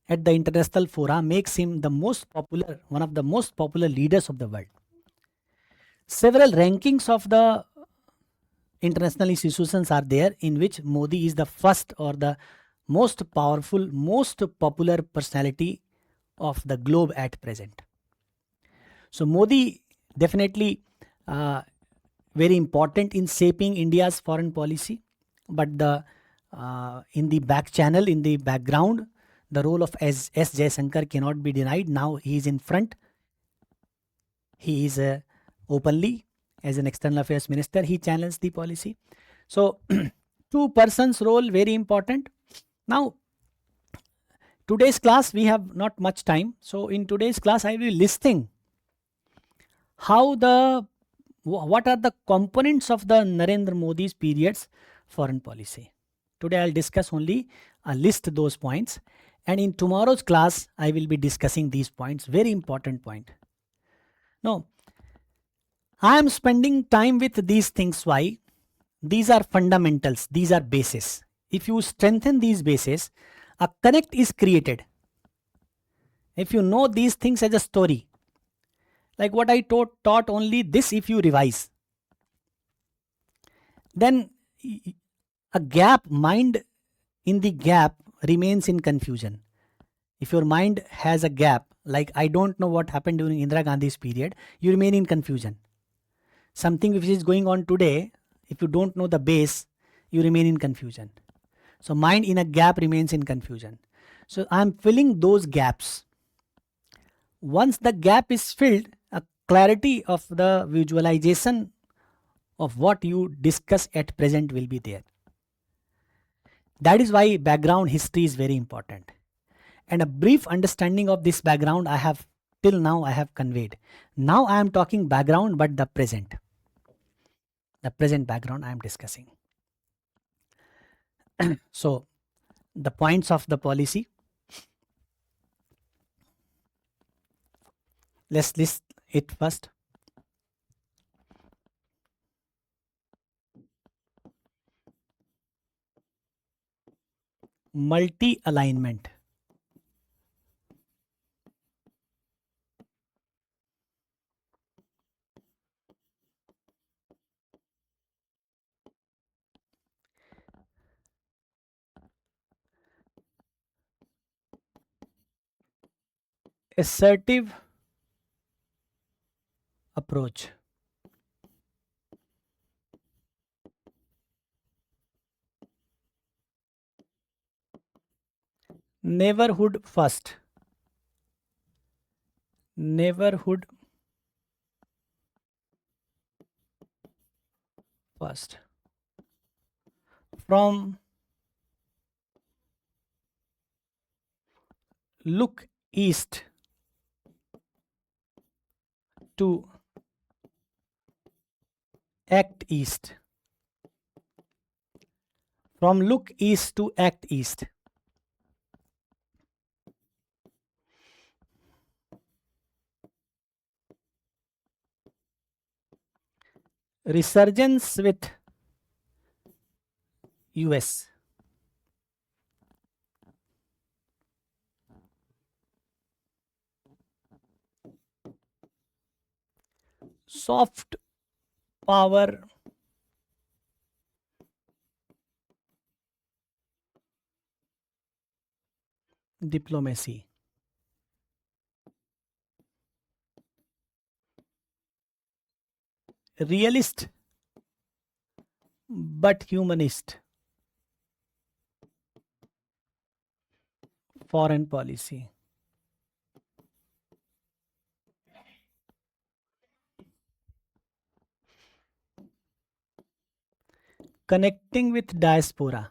at the international fora makes him the most popular, one of the most popular leaders of the world. Several rankings of the international institutions are there in which Modi is the first or the most powerful, most popular personality of the globe at present. So Modi definitely very important in shaping India's foreign policy, but in the back channel, in the background, the role of S. Jaishankar cannot be denied. Now he is in front. He is openly, as an external affairs minister, he channels the policy. So two persons' role very important. Now today's class we have not much time. So in today's class I will be listing what are the components of the Narendra Modi's period's foreign policy. Today I'll discuss only list those points, and in tomorrow's class I will be discussing these points. Very important point. Now I am spending time with these things. Why? These are fundamentals. These are bases. If you strengthen these bases, a connect is created. If you know these things as a story, like what I taught only this, if you revise, then a gap, mind in the gap remains in confusion. If your mind has a gap, like I don't know what happened during Indira Gandhi's period, you remain in confusion. Something which is going on today, if you don't know the base, you remain in confusion. So mind in a gap remains in confusion. So I am filling those gaps. Once the gap is filled, a clarity of the visualization of what you discuss at present will be there. That is why background history is very important. And a brief understanding of this background I have till now I have conveyed. Now I am talking background, but the present background I am discussing. So the points of the policy, let's list it first. Multi-alignment. Assertive approach. Neighborhood first. Neighborhood first. From look east to act east. From look east to act east. resurgence with US. Soft power diplomacy. Realist but humanist foreign policy. Connecting with diaspora.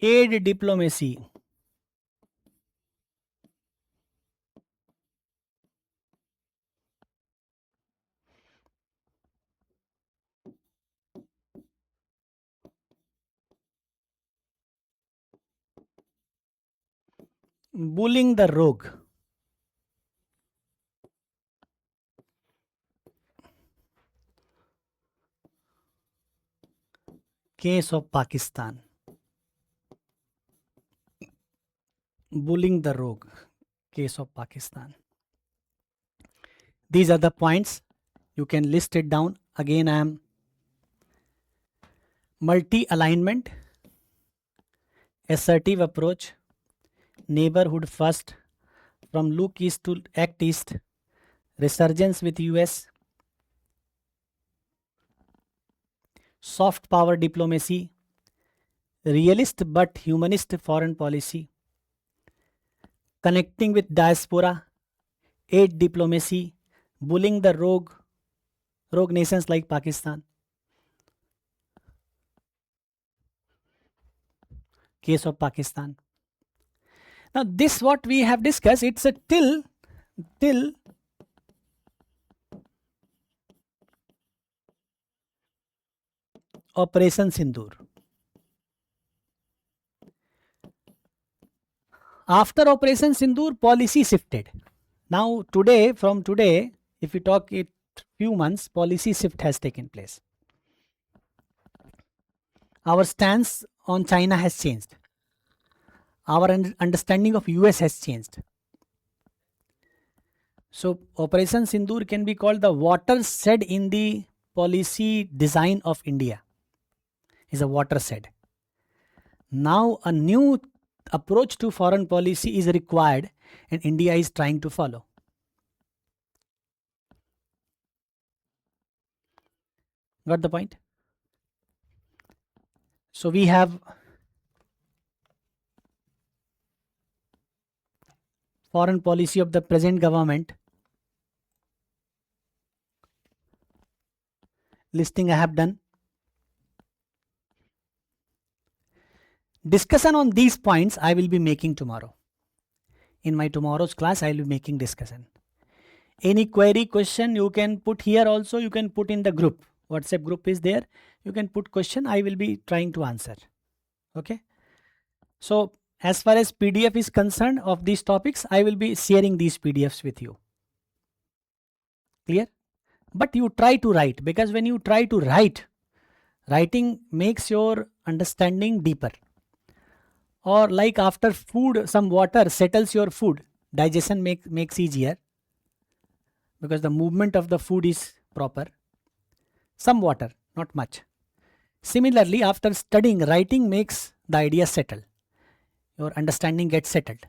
Aid diplomacy. Bullying the rogue. Case of Pakistan. Bullying the rogue. Case of Pakistan. These are the points. You can list it down. Again, I am multi-alignment, assertive approach, neighborhood first, from look east to act east, resurgence with US, soft power diplomacy, realist but humanist foreign policy, connecting with diaspora, aid diplomacy, bullying the rogue nations like Pakistan, case of Pakistan. Now this what we have discussed, it's a till Operation Sindoor. After Operation Sindoor, policy shifted. Now today, from today, if we talk it few months, policy shift has taken place. Our stance on China has changed. Our understanding of US has changed. So Operation Sindoor can be called the watershed in the policy design of India. Is a watershed. Now a new approach to foreign policy is required and India is trying to follow. Got the point? So we have foreign policy of the present government. Listing I have done. Discussion on these points I will be making tomorrow. In my tomorrow's class, I will be making discussion. Any query, question you can put here also, you can put in the group. WhatsApp group is there. You can put question, I will be trying to answer. Okay. So as far as PDF is concerned of these topics, I will be sharing these PDFs with you. Clear? But you try to write, because when you try to write, writing makes your understanding deeper. Or like after food, some water settles your food. Digestion makes easier because the movement of the food is proper. Some water, not much. Similarly, after studying, writing makes the idea settle. Your understanding gets settled.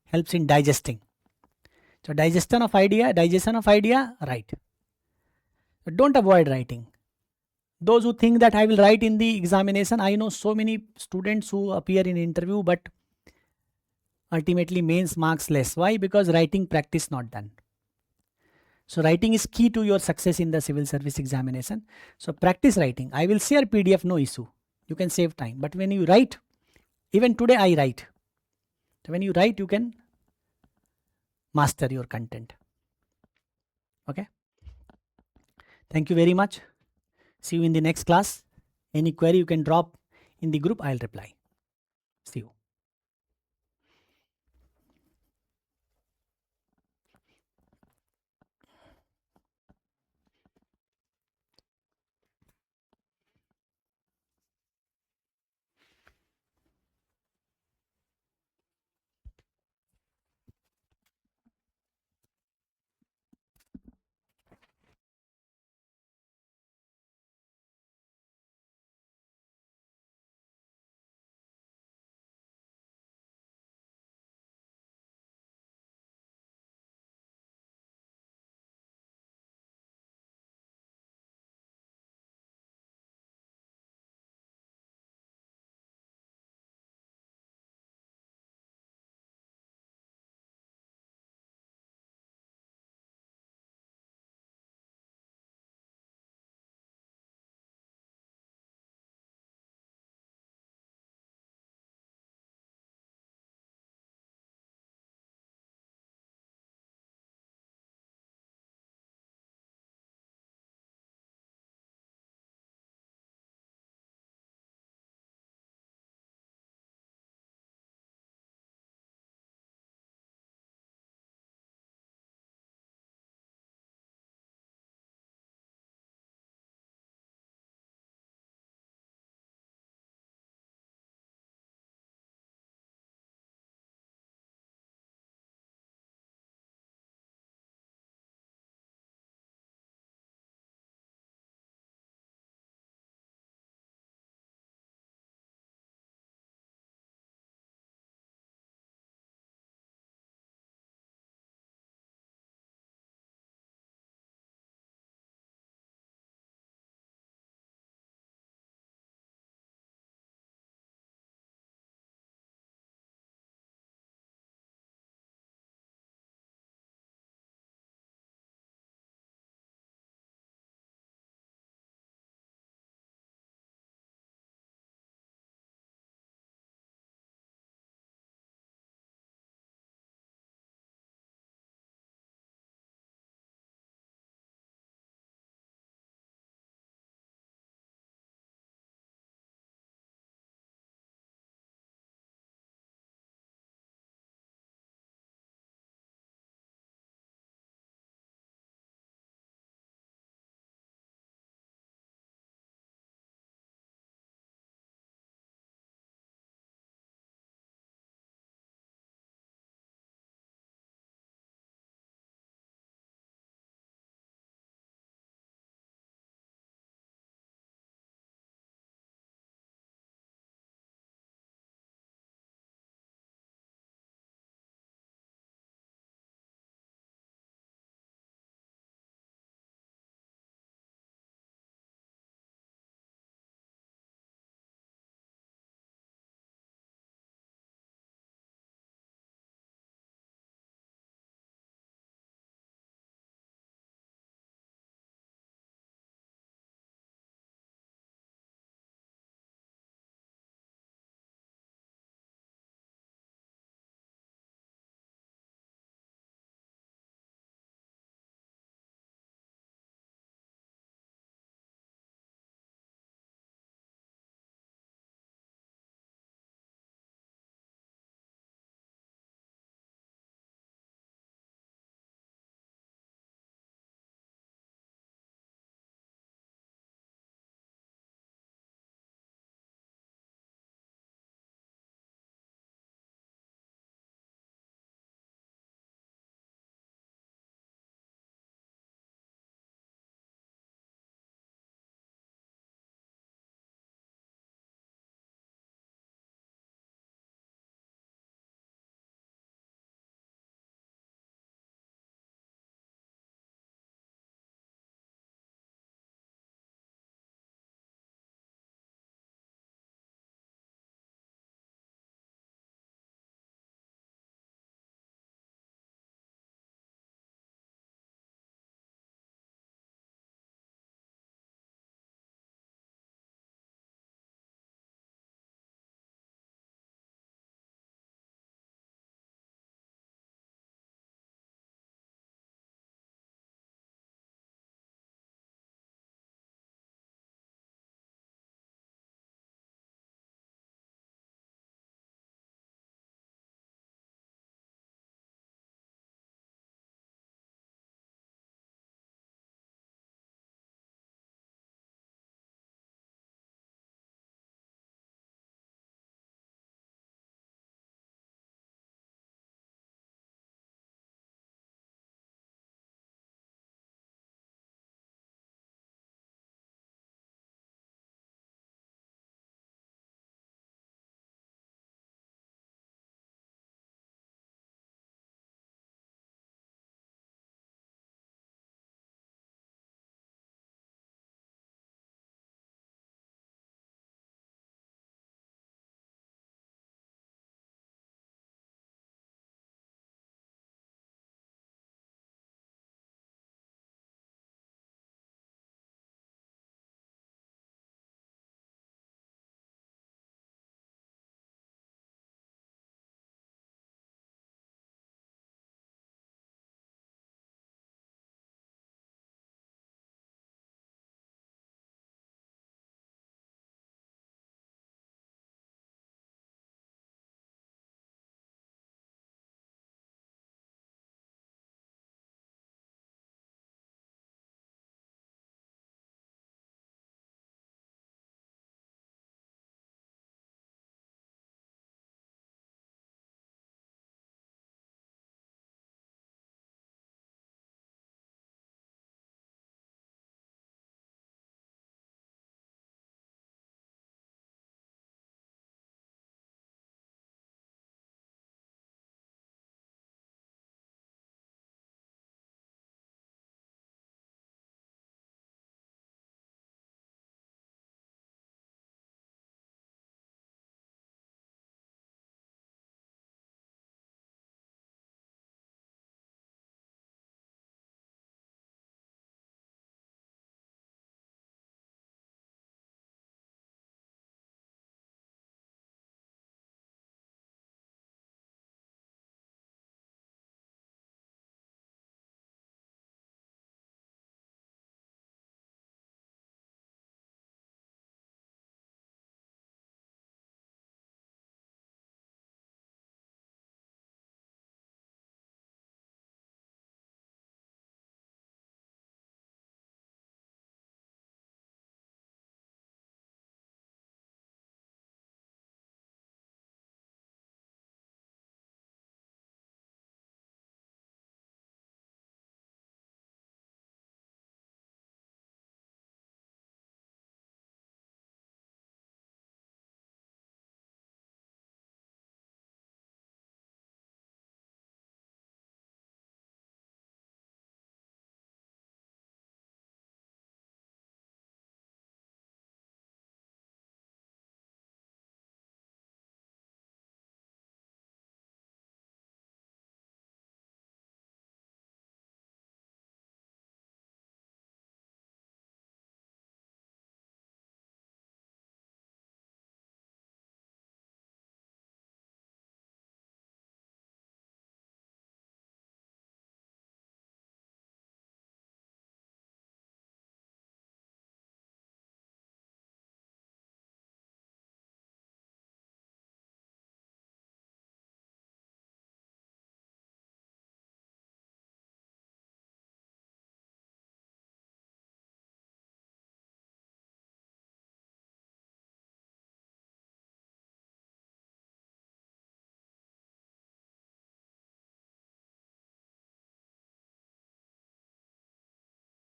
Helps in digesting. So digestion of idea, write. But don't avoid writing. Those who think that I will write in the examination, I know so many students who appear in interview but ultimately mains marks less. Why? Because writing practice not done. So writing is key to your success in the civil service examination. So practice writing. I will share PDF, no issue. You can save time. But when you write, even today I write. So when you write, you can master your content. Okay. Thank you very much. See you in the next class. Any query you can drop in the group, I'll reply. See you.